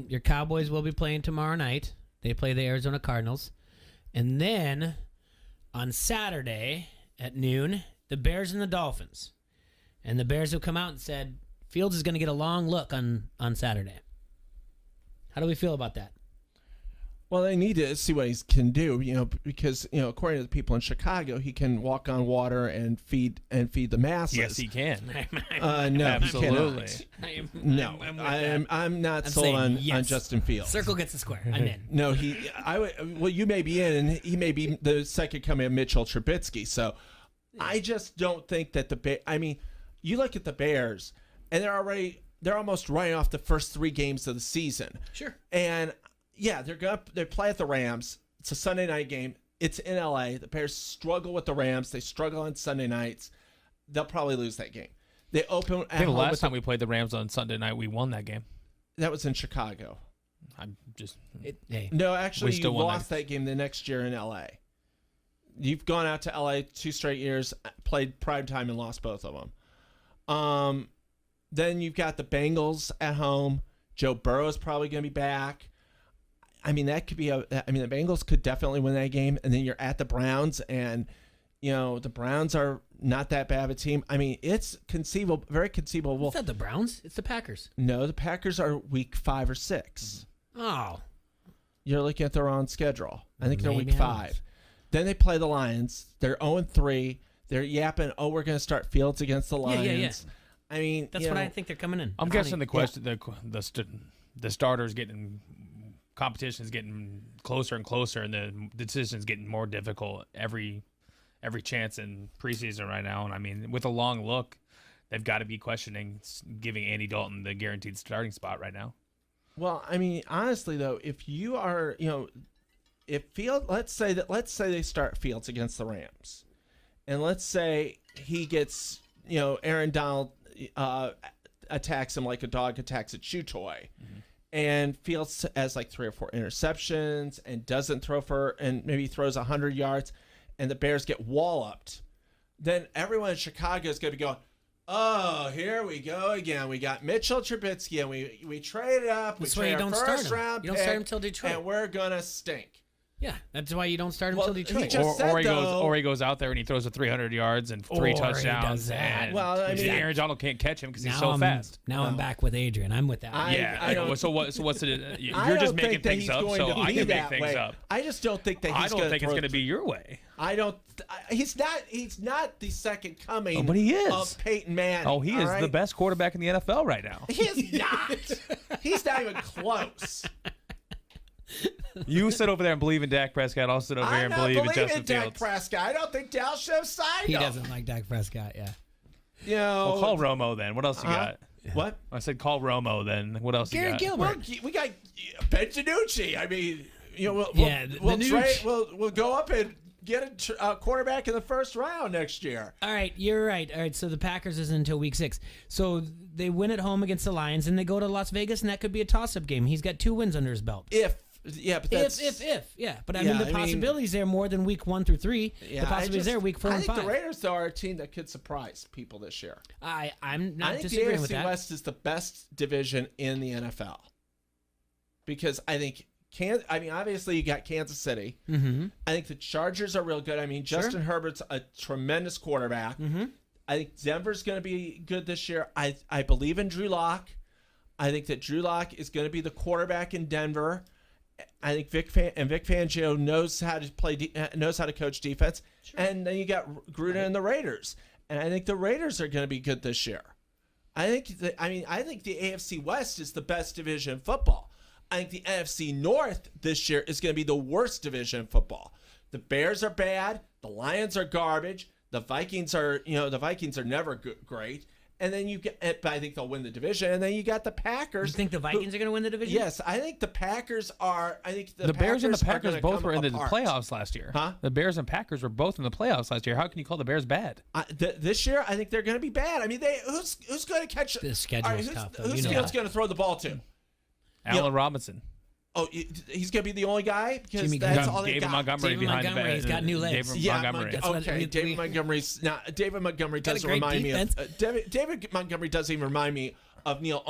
your Cowboys will be playing tomorrow night. They play the Arizona Cardinals. And then on Saturday at noon, the Bears and the Dolphins. And the Bears have come out and said Fields is going to get a long look on Saturday. How do we feel about that? Well, they need to see what he can do, because according to the people in Chicago, he can walk on water and feed the masses. Yes, he can. No, absolutely. I'm not sold on Justin Fields. Circle gets the square. I'm in. No, you may be in, and he may be the second coming of Mitchell Trubisky. So, I just don't think that you look at the Bears, and they're almost running off the first 3 games of the season. Sure. And yeah, they play at the Rams. It's a Sunday night game. It's in LA. The Bears struggle with the Rams. They struggle on Sunday nights. They'll probably lose that game. They open. I think the last time we played the Rams on Sunday night, we won that game. That was in Chicago. No, actually, you lost that game the next year in LA. You've gone out to LA 2 straight years, played primetime, and lost both of them. Then you've got the Bengals at home. Joe Burrow is probably going to be back. I mean, that could be the Bengals could definitely win that game, and then you're at the Browns, and the Browns are not that bad of a team. I mean, it's conceivable, very conceivable. It's not the Browns. It's the Packers. No, the Packers are week 5 or 6. Oh. You're looking at the wrong schedule. I think they're Maybe week I 5. was. Then they play the Lions. They're 0-3. They're yapping, we're going to start Fields against the Lions. Yeah. I mean, that's what I think they're coming in. I'm guessing the question, the starters competition is getting closer and closer, and the decision's getting more difficult every chance in preseason right now. And I mean, with a long look, they've got to be questioning giving Andy Dalton the guaranteed starting spot right now. Well, I mean, honestly though, if you are, if Fields, let's say they start Fields against the Rams, and let's say he gets, Aaron Donald attacks him like a dog attacks a chew toy. And Fields has like 3 or 4 interceptions and doesn't throw and maybe throws 100 yards, and the Bears get walloped, then everyone in Chicago is going to be going, oh, here we go again. We got Mitchell Trubisky, and we traded up. That's we why you traded don't our first start him. round You don't pick, start him till Detroit. and we're going to stink. Yeah, that's why you don't start him till Detroit. Or he goes out there and he throws for 300 yards and 3 touchdowns. And Aaron Donald can't catch him because he's so fast. Now I'm back with Adrian. I'm with that. So what's it? You're just making things up, so I can make things up. I just don't think that he's it's going to be your way. I don't. He's not the second coming. But he is. Of Peyton Manning. Oh, he is the best quarterback in the NFL right now. He is not. He's not even close. You sit over there and believe in Dak Prescott. I'll sit over here and believe in Justin Fields. Dak Prescott. I don't think Dallas should have signed him. He doesn't like Dak Prescott. Yeah. Well, call Romo then. What else you got? What? I said call Romo then. What else you got? Gilbert. Well, we got Ben DiNucci. I mean, we'll go up and get a quarterback in the first round next year. All right, you're right. All right, so the Packers is until week 6. So they win at home against the Lions, and they go to Las Vegas, and that could be a toss-up game. He's got 2 wins under his belt. But I mean, the possibilities there more than week 1 through 3. The possibilities there week 4 and 5. I think the Raiders though are a team that could surprise people this year. I'm not I disagreeing with that. think the AFC West is the best division in the NFL because I think obviously you got Kansas City. Mm-hmm. I think the Chargers are real good. I mean, Justin Herbert's a tremendous quarterback. Mm-hmm. I think Denver's going to be good this year. I believe in Drew Lock. I think that Drew Lock is going to be the quarterback in Denver. I think Vic Fangio knows how to coach defense, and then you got Gruden and the Raiders, and I think the Raiders are going to be good this year. I think the AFC West is the best division in football. I think the NFC North this year is going to be the worst division in football. The Bears are bad, the Lions are garbage, the Vikings are never great. And then but I think they'll win the division. And then you got the Packers. You think the Vikings are going to win the division? Yes, I think the Packers are. I think the Bears and the Packers both were in the apart. playoffs last year. Huh? The Bears and Packers were both in the playoffs last year. How can you call the Bears bad? This year, I think they're going to be bad. I mean, who's going to catch? The schedule is tough. Who's Fields going to throw the ball to? Allen Robinson. Oh, he's going to be the only guy because that's all they got. David Montgomery behind the back. He's got new legs. David Montgomery doesn't remind me of David Montgomery doesn't even remind me of Neil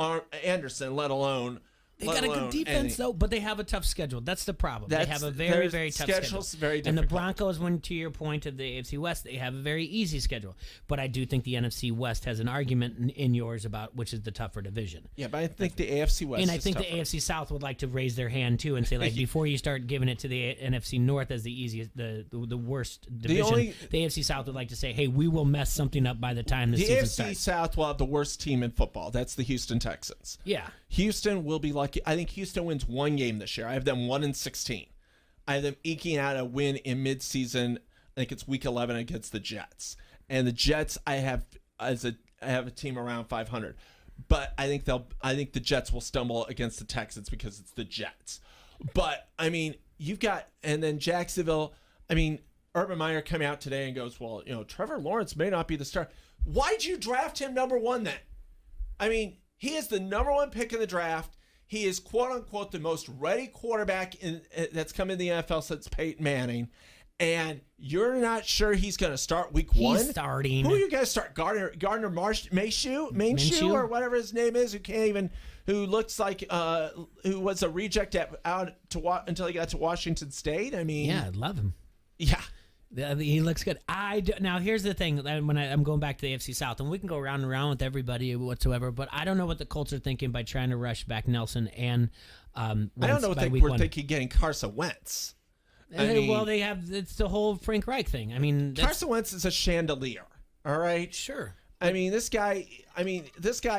Anderson, let alone. They got a good defense, though, but they have a tough schedule. That's the problem. They have a very, very tough schedule. Very difficult. And the Broncos, to your point of the AFC West, they have a very easy schedule. But I do think the NFC West has an argument in yours about which is the tougher division. Yeah, but I think the AFC West and I think tougher. The AFC South would like to raise their hand, too, and say, like, before you start giving it to the NFC North as the easiest, the worst division, the AFC South would like to say, hey, we will mess something up by the time the season starts. The AFC South will have the worst team in football. That's the Houston Texans. Yeah. Houston will be lucky. I think Houston wins 1 game this year. I have them 1-16. I have them eking out a win in midseason. I think it's week 11 against the Jets. And the Jets, I have a team around 500. But I think the Jets will stumble against the Texans because it's the Jets. But I mean, and then Jacksonville. I mean, Urban Meyer came out today and goes, well, Trevor Lawrence may not be the star. Why'd you draft him number 1 then? I mean, he is the number 1 pick in the draft. He is, quote unquote, the most ready quarterback that's come in the NFL since Peyton Manning. And you're not sure he's going to start week 1? He's starting. Who are you going to start? Gardner Minshew or whatever his name is, who can't even who looks like who was a reject until he got to Washington State. I mean, Yeah, I love him. Yeah. He looks good. Now, here's the thing. When I'm going back to the AFC South, and we can go round and round with everybody whatsoever, but I don't know what the Colts are thinking by trying to rush back Nelson and Wentz. I don't know what they were thinking getting Carson Wentz. Well, it's the whole Frank Reich thing. I mean, Carson Wentz is a chandelier. All right. Sure. I mean, this guy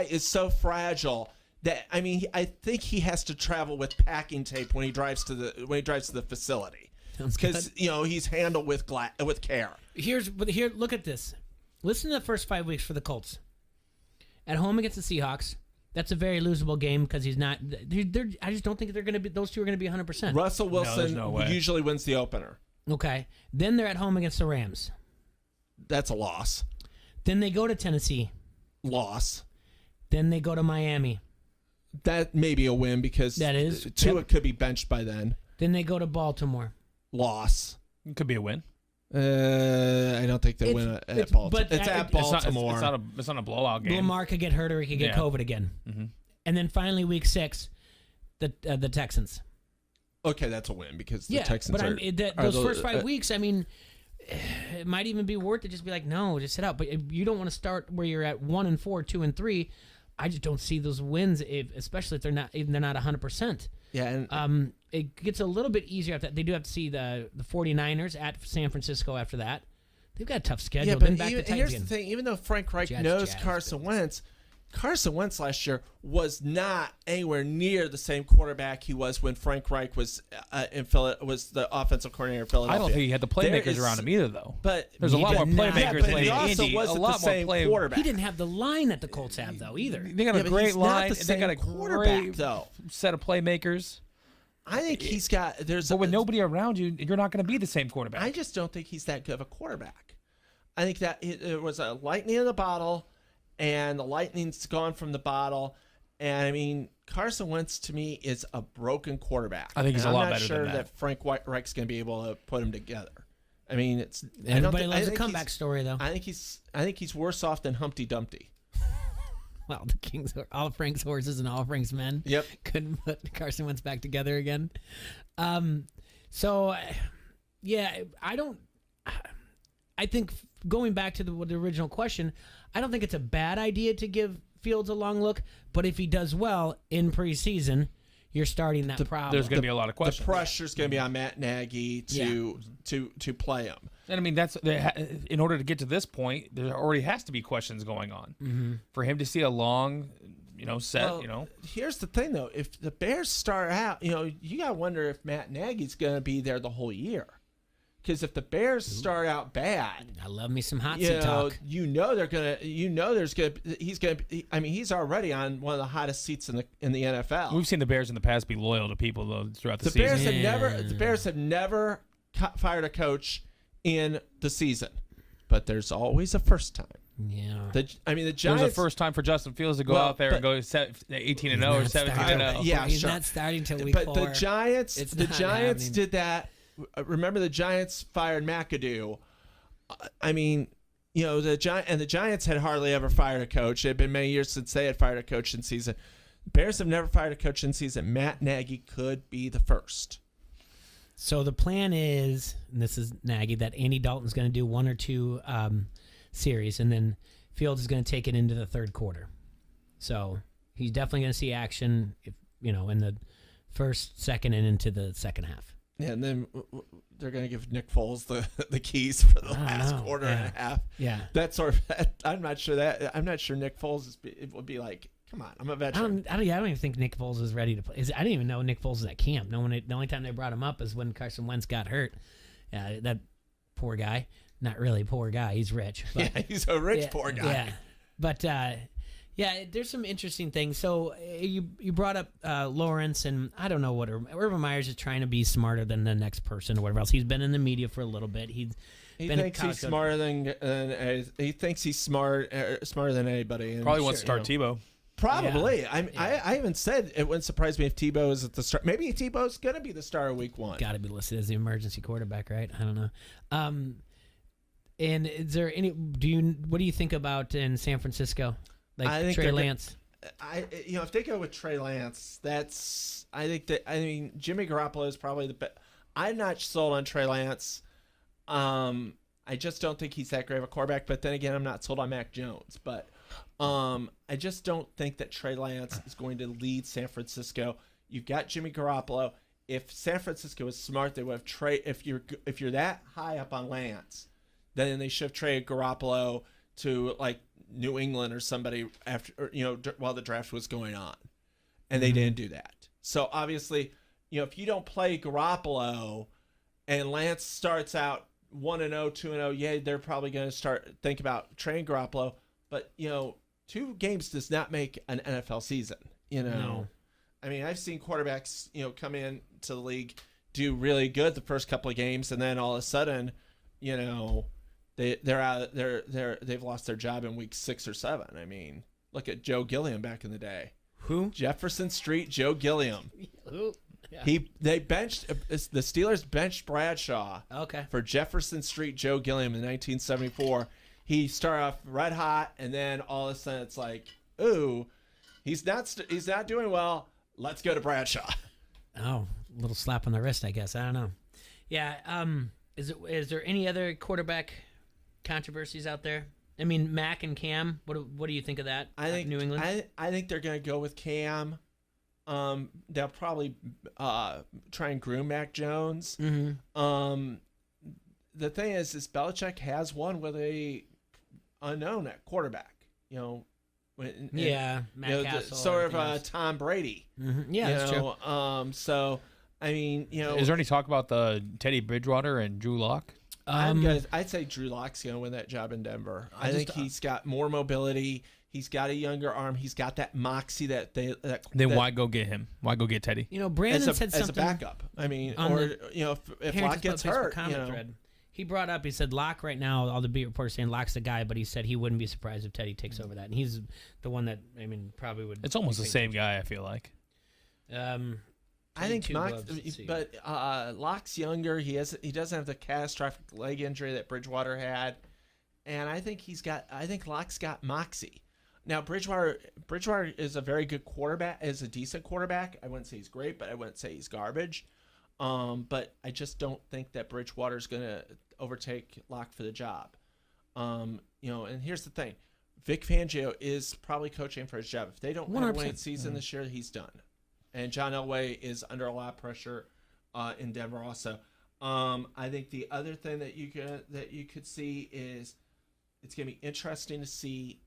is so fragile that I think he has to travel with packing tape when he drives to the facility. Because he's handled with care. Here, look at this. Listen to the first 5 weeks for the Colts. At home against the Seahawks, that's a very losable game because he's not. I just don't think they're going to be. Those two are going to be 100%. Russell Wilson usually wins the opener. Okay. Then they're at home against the Rams. That's a loss. Then they go to Tennessee. Loss. Then they go to Miami. That may be a win because Tua could be benched by then. Then they go to Baltimore. Loss. It could be a win. I don't think they win at Baltimore. But it's at Baltimore. It's not a blowout game. Lamar could get hurt or he could get COVID again. Mm-hmm. And then finally, week 6, the Texans. Okay, that's a win because the Texans those first 5 weeks, I mean, it might even be worth it. Just be like, no, just sit out. But you don't want to start where you're at 1-4, 2-3. I just don't see those wins, especially if they're not 100%. Yeah, and it gets a little bit easier after that. They do have to see the 49ers at San Francisco after that. They've got a tough schedule. Yeah, but here's the thing: even though Frank Reich knows Carson Wentz last year was not anywhere near the same quarterback he was when Frank Reich was was the offensive coordinator in Philadelphia. I don't think he had the playmakers around him either, though. But there's a lot more playmakers than Andy. A lot more quarterback. He didn't have the line that the Colts have, though, either. They got a great line. They got a great set of playmakers. I think he's got. But with nobody around you, you're not going to be the same quarterback. I just don't think he's that good of a quarterback. I think that it was a lightning in the bottle, and the lightning's gone from the bottle. And I mean, Carson Wentz to me is a broken quarterback. I think he's a lot better than that. I'm not sure that Frank Reich's going to be able to put him together. I mean, everybody loves a comeback story, though. I think he's worse off than Humpty Dumpty. Well, the Kings are all Frank's horses and all Frank's men. Yep. Couldn't put Carson Wentz back together again. So, yeah, I think going back to the original question, I don't think it's a bad idea to give Fields a long look, but if he does well in preseason, you're starting that problem. There's going to be a lot of questions. The pressure's going to be on Matt Nagy to play him. And I mean, in order to get to this point, there already has to be questions going on. Mm-hmm. For him to see a long, set. Here's the thing, though: if the Bears start out, you got to wonder if Matt Nagy's going to be there the whole year. Because if the Bears start out bad, I love me some hot seat talk. They're gonna. He's already on one of the hottest seats in the NFL. We've seen the Bears in the past be loyal to people though throughout the season. The Bears have never fired a coach in the season, but there's always a first time. Yeah. The Giants. There's a first time for Justin Fields to go out there and go 18-0 or 17-0. Yeah, he's sure. not starting till week 4. But the Giants did that. Remember, the Giants fired McAdoo. The Giants had hardly ever fired a coach. It had been many years since they had fired a coach in season. Bears have never fired a coach in season. Matt Nagy could be the first. So the plan is, and this is Nagy, that Andy Dalton's going to do 1 or 2 series, and then Fields is going to take it into the third quarter. So he's definitely going to see action, in the first, second, and into the second half. Yeah, and then they're going to give Nick Foles the keys for the last quarter and a half. Yeah, that sort of. I'm not sure Nick Foles would be like, come on, I'm a veteran. I don't even think Nick Foles is ready to play. I didn't even know Nick Foles was at camp. The only time they brought him up is when Carson Wentz got hurt. That poor guy. Not really poor guy. He's rich. But, yeah, he's a rich poor guy. Yeah, but there's some interesting things. So you brought up Lawrence, and I don't know what Urban Meyer's is trying to be smarter than the next person or whatever else. He's been in the media for a little bit. He thinks he's smarter than he thinks he's smarter than anybody. And probably wants to start Tebow. Probably. Yeah. I even said it wouldn't surprise me if Tebow is at the start. Maybe Tebow's going to be the starter week 1. Got to be listed as the emergency quarterback, right? I don't know. And is there what do you think about in San Francisco? Like Trey Lance? if they go with Trey Lance, I mean, Jimmy Garoppolo is probably the best. I'm not sold on Trey Lance. I just don't think he's that great of a quarterback. But then again, I'm not sold on Mac Jones. But I just don't think that Trey Lance is going to lead San Francisco. You've got Jimmy Garoppolo. If San Francisco was smart, they would have traded. If you're that high up on Lance, then they should have traded Garoppolo to like New England or somebody after, while the draft was going on, and they didn't do that. So obviously, if you don't play Garoppolo, and Lance starts out 1-0, 2-0, yeah, they're probably going to think about trading Garoppolo. But 2 games does not make an NFL season. No. I mean, I've seen quarterbacks, come in to the league, do really good the first couple of games, and then all of a sudden, they're out. They've lost their job in week 6 or 7. I mean, look at Joe Gilliam back in the day. Who? Jefferson Street Joe Gilliam. Who? Yeah. The Steelers benched Bradshaw. Okay. For Jefferson Street Joe Gilliam in 1974. He started off red hot, and then all of a sudden it's like, ooh, he's not doing well. Let's go to Bradshaw. Oh, a little slap on the wrist, I guess. I don't know. Yeah. Is there any other quarterback controversies out there? I mean, Mac and Cam. What do you think of that? I think New England. I think they're going to go with Cam. They'll probably try and groom Mac Jones. Mm-hmm. The thing is Belichick has won with a unknown at quarterback. Matt Castle, sort of Tom Brady. Mm-hmm. Yeah, that's true. So I mean, is there any talk about the Teddy Bridgewater and Drew Lock? I'd say Drew Lock's going to win that job in Denver. I think he's got more mobility. He's got a younger arm. He's got that moxie Then why go get him? Why go get Teddy? Brandon said something as a backup. I mean, if Lock gets hurt, he brought up. He said Lock right now. All the beat reporters saying Lock's the guy, but he said he wouldn't be surprised if Teddy takes over that, and he's the one that probably would. It's almost the same guy. I feel like. I think Lock's younger. He doesn't have the catastrophic leg injury that Bridgewater had, and I think Lock's got moxie. Now Bridgewater is a very good quarterback, is a decent quarterback. I wouldn't say he's great, but I wouldn't say he's garbage. But I just don't think that Bridgewater's going to overtake Lock for the job. And here's the thing. Vic Fangio is probably coaching for his job. If they don't have a winning season this year, he's done. And John Elway is under a lot of pressure in Denver also. I think the other thing that you could see is it's going to be interesting to see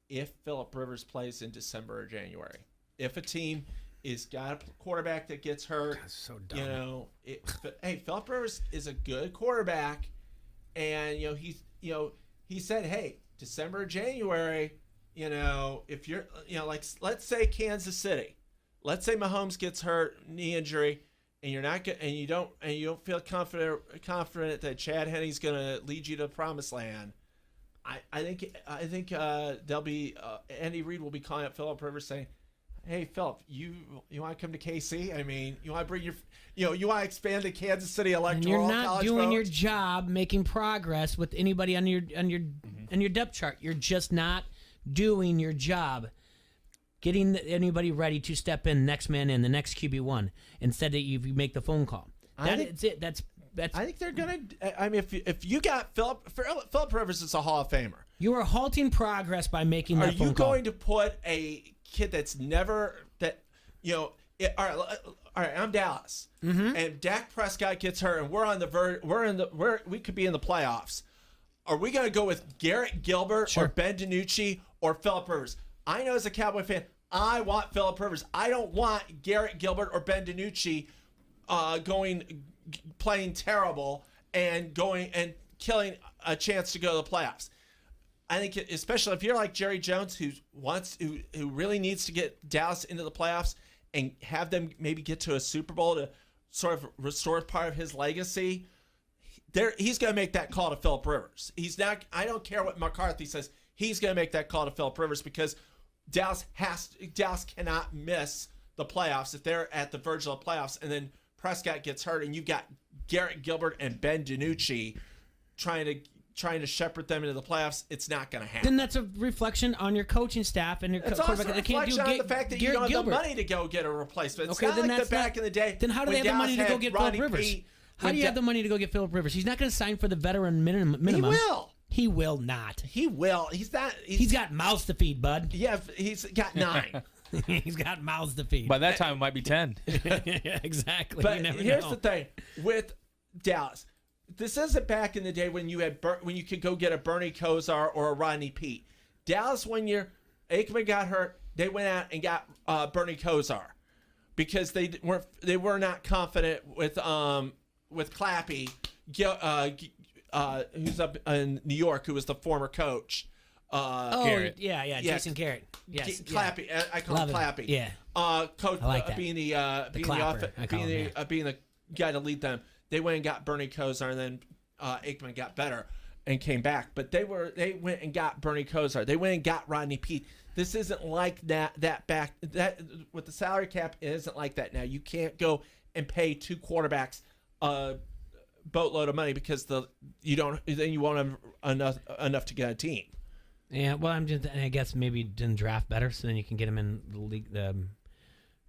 if Phillip Rivers plays in December or January. If a team is got a quarterback that gets hurt, that's so dumb. Hey, Phillip Rivers is a good quarterback, and he said, hey, December or January, if you're like, let's say Kansas City. Let's say Mahomes gets hurt, knee injury, and you're not and you don't feel confident that Chad Henne's going to lead you to the promised land. I think they'll be Andy Reid will be calling up Phillip Rivers saying, "Hey Phillip, you want to come to KC? I mean, you want to bring you want to expand the Kansas City electoral and you're not college doing vote? your job, making progress with anybody on your depth chart. You're just not doing your job." Getting anybody ready to step in, next man in, the next QB1, instead that you make the phone call. That's it. That's. I think they're gonna. I mean, if you got Phillip Rivers is a Hall of Famer. You are halting progress by making that phone call. Are you going to put a kid that's never all right. I'm Dallas, and Dak Prescott gets hurt, and we're on the we could be in the playoffs. Are we going to go with Garrett Gilbert or Ben DiNucci or Phillip Rivers? I know as a Cowboy fan, I want Phillip Rivers. I don't want Garrett Gilbert or Ben DiNucci playing terrible and going and killing a chance to go to the playoffs. I think, especially if you're like Jerry Jones, who really needs to get Dallas into the playoffs and have them maybe get to a Super Bowl to sort of restore part of his legacy. He's going to make that call to Phillip Rivers. He's not. I don't care what McCarthy says. He's going to make that call to Phillip Rivers because Dallas cannot miss the playoffs if they're at the verge of the playoffs, and then Prescott gets hurt, and you've got Garrett Gilbert and Ben DiNucci trying to trying to shepherd them into the playoffs, it's not going to happen. Then that's a reflection on your coaching staff and your It's also a quarterback. They can't do reflection on the fact that you Garrett don't have Gilbert. the money to go get a replacement. It's Okay, not then like that's back in the day. Then how do they when have the money to Dallas go had get Rodney Phillip Rivers? Pete, How when do you have the money to go get Phillip Rivers? He's not going to sign for the veteran minimum. He will. He will not. He will. He's not. He's got mouths to feed, bud. Yeah, he's got 9. He's got mouths to feed. By that time, it might be 10. Yeah, exactly. But You never here's know. the thing with Dallas. This isn't back in the day when you had when you could go get a Bernie Kosar or a Rodney Pete. Dallas, one year, Aikman got hurt. They went out and got Bernie Kosar because they were not confident with Clappy, who's up in New York, who was the former coach. Garrett. Yeah, Jason Garrett. Yes, Clappy. I call Love him it. Clappy. Yeah. Coach I like that. being the clapper, I call him, being the guy to lead them. They went and got Bernie Kosar, and then Aikman got better and came back. But they went and got Bernie Kosar. They went and got Rodney Pete. This isn't like that back with the salary cap. It isn't like that now. You can't go and pay 2 quarterbacks a boatload of money because then you won't have enough to get a team. Yeah, well, I guess maybe didn't draft better, so then you can get him in the league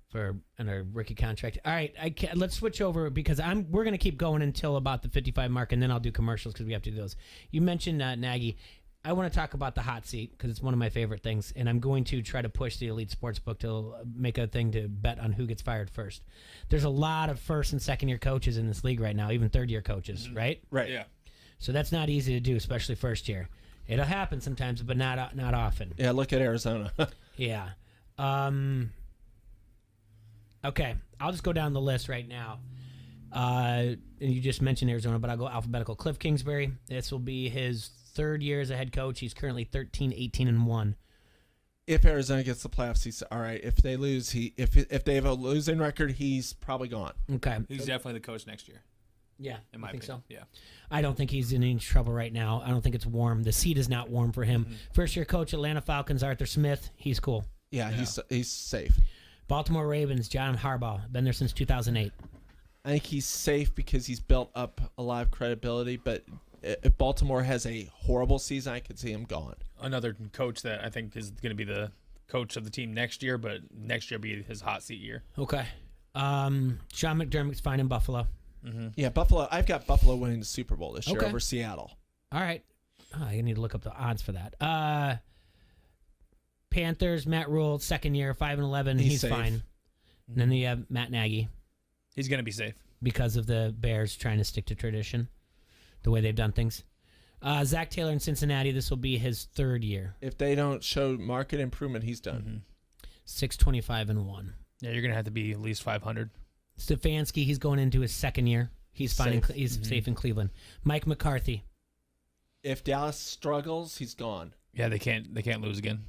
for a rookie contract. All right, let's switch over because we're going to keep going until about the 55 mark, and then I'll do commercials because we have to do those. You mentioned Nagy. I want to talk about the hot seat because it's one of my favorite things, and I'm going to try to push the Elite Sportsbook to make a thing to bet on who gets fired first. There's a lot of first and second year coaches in this league right now, even third year coaches, right? Right. Yeah. So that's not easy to do, especially first year. It'll happen sometimes, but not often. Yeah, look at Arizona. Yeah. Okay, I'll just go down the list right now. And you just mentioned Arizona, but I'll go alphabetical. Cliff Kingsbury. This will be his 3rd year as a head coach. He's currently 13, 18, and 1. If Arizona gets the playoffs, he's all right. If they lose, if they have a losing record, he's probably gone. Okay. He's definitely the coach next year. Yeah, in my think opinion. so. Yeah. I don't think he's in any trouble right now. I don't think it's warm. The seat is not warm for him. First year coach, Atlanta Falcons, Arthur Smith. He's cool. Yeah, he's safe. Baltimore Ravens, John Harbaugh. Been there since 2008. I think he's safe because he's built up a lot of credibility. But if Baltimore has a horrible season, I could see him gone. Another coach that I think is going to be the coach of the team next year, but next year will be his hot seat year. Okay. Sean McDermott's fine in Buffalo. Mm-hmm. Yeah, Buffalo. I've got Buffalo winning the Super Bowl this year over Seattle. All right. Oh, I need to look up the odds for that. Panthers, Matt Rule, 2nd year, 5-11. He's safe. fine. And then you have Matt Nagy. He's going to be safe. Because of the Bears trying to stick to tradition, the way they've done things. Zach Taylor in Cincinnati, this will be his 3rd year. If they don't show market improvement, he's done. 6-25-1. Yeah, you're going to have to be at least 500. Stefanski, he's going into his 2nd year. He's fine. He's safe in Cleveland. Mike McCarthy. If Dallas struggles, he's gone. Yeah, they can't lose again.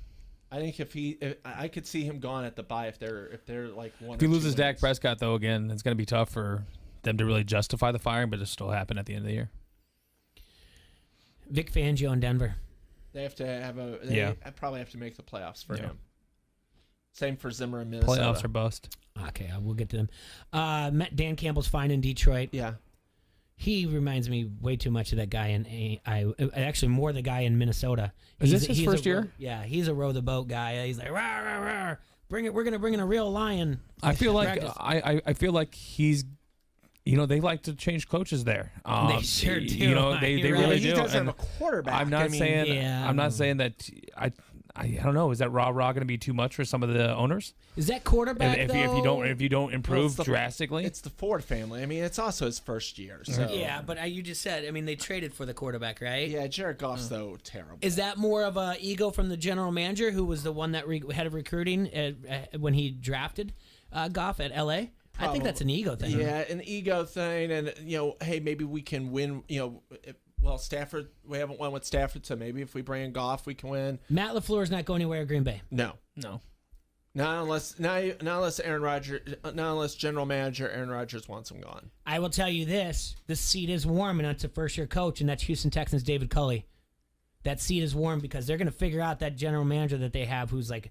I think I could see him gone at the bye if they're like one. If he or loses 2 Dak wins. Prescott though, again, it's going to be tough for them to really justify the firing, but it'll still happen at the end of the year. Vic Fangio in Denver. They have to have I probably have to make the playoffs for him. Same for Zimmer in Minnesota. Playoffs are bust. Okay, we'll get to them. Dan Campbell's fine in Detroit. Yeah. He reminds me way too much of that guy actually more the guy in Minnesota. Is this his first year? Yeah, he's a row the boat guy. He's like, rah, rah, rah. Bring it. We're gonna bring in a real lion. I feel like I feel like he's, they like to change coaches there. They sure do. They You're really right. do. He does have And a quarterback. I'm not saying Yeah. I'm not saying that I don't know. Is that rah going to be too much for some of the owners? Is that quarterback If though? you don't improve Well, drastically, It's the Ford family. I mean, it's also his first year. So Yeah, but you just said. I mean, they traded for the quarterback, right? yeah, Jared Goff's though terrible. Is that more of a ego from the general manager, who was the one that head of recruiting when he drafted Goff at L.A.? I think that's an ego thing. Yeah, an ego thing, and hey, maybe we can win. Well, Stafford, we haven't won with Stafford, so maybe if we bring in Goff, we can win. Matt LaFleur's not going anywhere at Green Bay. No. Not unless Aaron Rodgers, not unless general manager Aaron Rodgers wants him gone. I will tell you this: the seat is warm, and that's a first-year coach, and that's Houston Texans' David Culley. That seat is warm because they're going to figure out that general manager that they have, who's like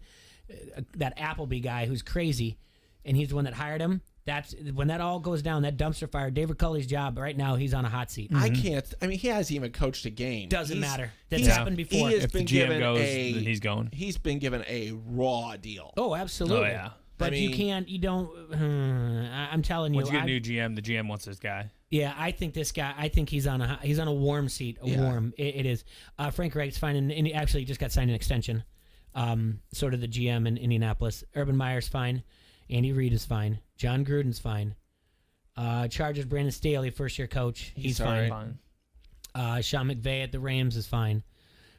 that Appleby guy, who's crazy, and he's the one that hired him. That's when that all goes down. That dumpster fire. David Culley's job right now. He's on a hot seat. I can't. I mean, he hasn't even coached a game. Doesn't matter. That's happened before. He has If the been GM given goes, a, then he's going. He's been given a raw deal. Oh, absolutely. Oh, yeah. But you can't. You don't. I'm telling you. Once you get a new GM, the GM wants this guy. Yeah, I think this guy. I think he's on a warm seat. Warm. It is. Frank Reich's fine, and he actually just got signed an extension. Sort of the GM in Indianapolis. Urban Meyer's fine. Andy Reid is fine. John Gruden's fine. Chargers Brandon Staley, first year coach. He's fine. Sean McVay at the Rams is fine.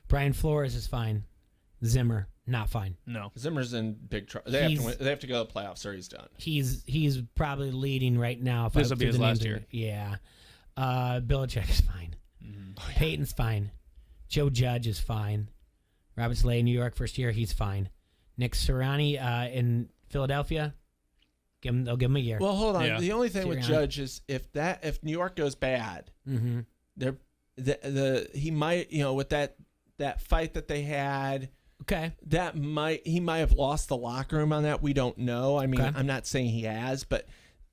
Brian Flores is fine. Zimmer, not fine. No. Zimmer's in big trouble. They have to go to the playoffs or he's done. He's probably leading right now. This will be his last year. Yeah. Belichick is fine. Peyton's fine. Joe Judge is fine. Robert Saleh in New York, first year, he's fine. Nick Sirianni in Philadelphia, they'll give him a year. Well, hold on. Yeah. The only thing with Judge is if New York goes bad, he might, with that fight that they had. Okay. He might have lost the locker room on that. We don't know. I mean, I'm not saying he has, but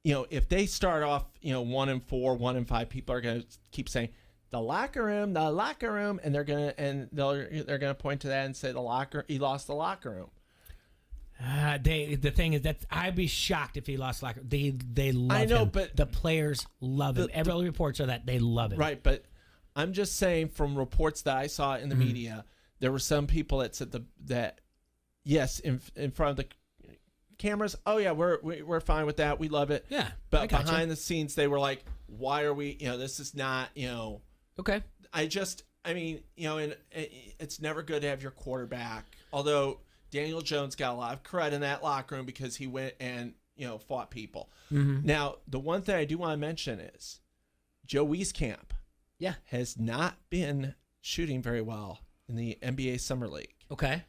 if they start off 1-4, 1-5, people are going to keep saying the locker room, and they're gonna point to that and say he lost the locker room. The thing is that I'd be shocked if he lost locker. They love him. I know, but the players love him. Every reports are that they love him. Right, but I'm just saying from reports that I saw in the media, there were some people that said that yes, in front of the cameras, oh yeah, we're fine with that. We love it. Yeah, but behind the scenes, they were like, why are we? This is not. Okay. I mean, and it's never good to have your quarterback. Although Daniel Jones got a lot of credit in that locker room because he went and fought people. Now, the one thing I do want to mention is Joe Wieskamp. Yeah, has not been shooting very well in the NBA Summer League. Okay.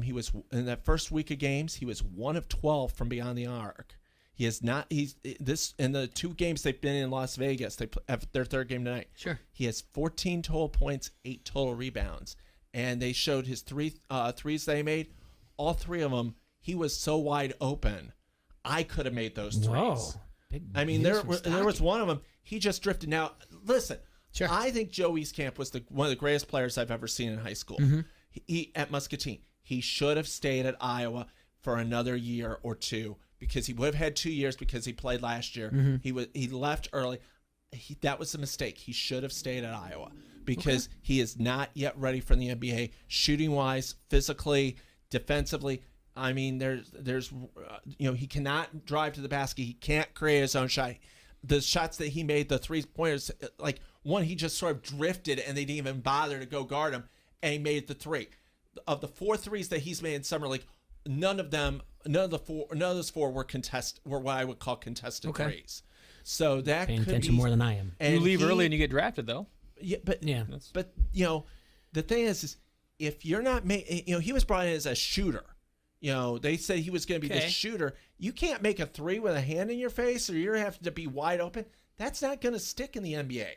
He was in that first week of games. He was 1 of 12 from beyond the arc. He is not. He's this in the 2 games they've been in Las Vegas. They have their 3rd game tonight. Sure. He has 14 total points, 8 total rebounds, and they showed his threes they made. All 3 of them, he was so wide open. I could have made those threes. Whoa. I mean, there was one of them. He just drifted. Now, listen. Sure. I think Joe Wieskamp was one of the greatest players I've ever seen in high school. He at Muscatine. He should have stayed at Iowa for another year or 2 because he would have had 2 years because he played last year. He left early. That was a mistake. He should have stayed at Iowa because he is not yet ready for the NBA, shooting wise, physically, defensively. I mean, there's he cannot drive to the basket. He can't create his own shot. The shots that he made, the 3-pointers, like one, he just sort of drifted and they didn't even bother to go guard him, and he made the 3. Of the 4 threes that he's made in Summer League, none of those 4 were what I would call contested threes. So that paying could attention be more than I am. And you leave early and you get drafted, though. Yeah, but the thing is if you're not he was brought in as a shooter. They said he was going to be the shooter. You can't make a 3 with a hand in your face, or you have to be wide open. That's not going to stick in the NBA.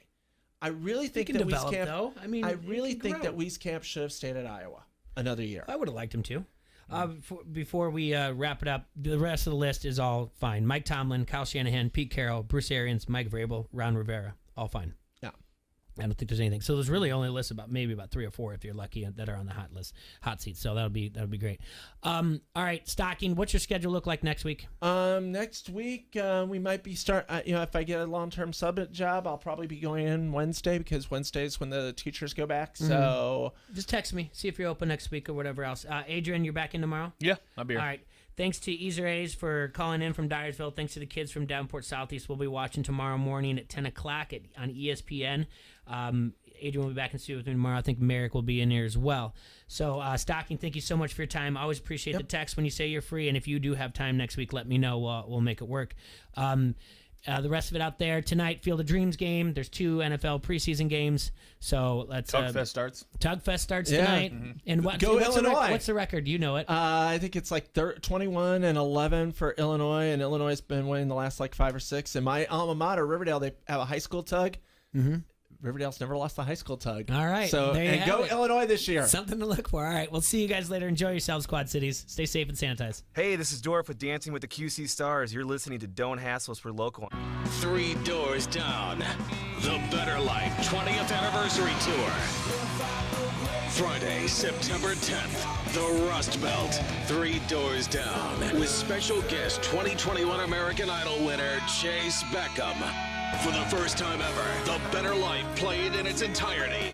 I really think that Wieskamp. Though. I mean, I really think that Wieskamp should have stayed at Iowa another year. I would have liked him to. Before we wrap it up, the rest of the list is all fine. Mike Tomlin, Kyle Shanahan, Pete Carroll, Bruce Arians, Mike Vrabel, Ron Rivera, all fine. Yeah. I don't think there's anything. So there's really only a list about 3 or 4 if you're lucky that are on the hot seats. So that'll be great. All right, Stocking, what's your schedule look like next week? Next week we might be if I get a long-term sub job, I'll probably be going in Wednesday because Wednesday is when the teachers go back. So just text me, see if you're open next week or whatever else. Adrian, you're back in tomorrow? Yeah, I'll be here. All right. Thanks to Easer A's for calling in from Dyersville. Thanks to the kids from Davenport Southeast. We'll be watching tomorrow morning at 10 o'clock on ESPN. Adrian will be back in studio with me tomorrow. I think Merrick will be in here as well. So, Stocking, thank you so much for your time. I always appreciate the text when you say you're free. And if you do have time next week, let me know. We'll make it work. The rest of it out there tonight, Field of Dreams game. There's 2 NFL preseason games. So let's. Tugfest starts. Tugfest starts tonight. And what's Illinois. What's the record? You know it. I think it's like 21-11 for Illinois, and Illinois has been winning the last 5 or 6. And my alma mater, Riverdale, they have a high school tug. Riverdale's never lost the high school tug. All right. So, there you and have go it. Illinois this year. Something to look for. All right. We'll see you guys later. Enjoy yourselves, Quad Cities. Stay safe and sanitize. Hey, this is Dorf with Dancing with the QC Stars. You're listening to Don't Hassle Us. We're local. 3 Doors Down. The Better Life 20th Anniversary Tour. Friday, September 10th. The Rust Belt. 3 Doors Down. With special guest 2021 American Idol winner Chase Beckham. For the first time ever, The Better Life played in its entirety.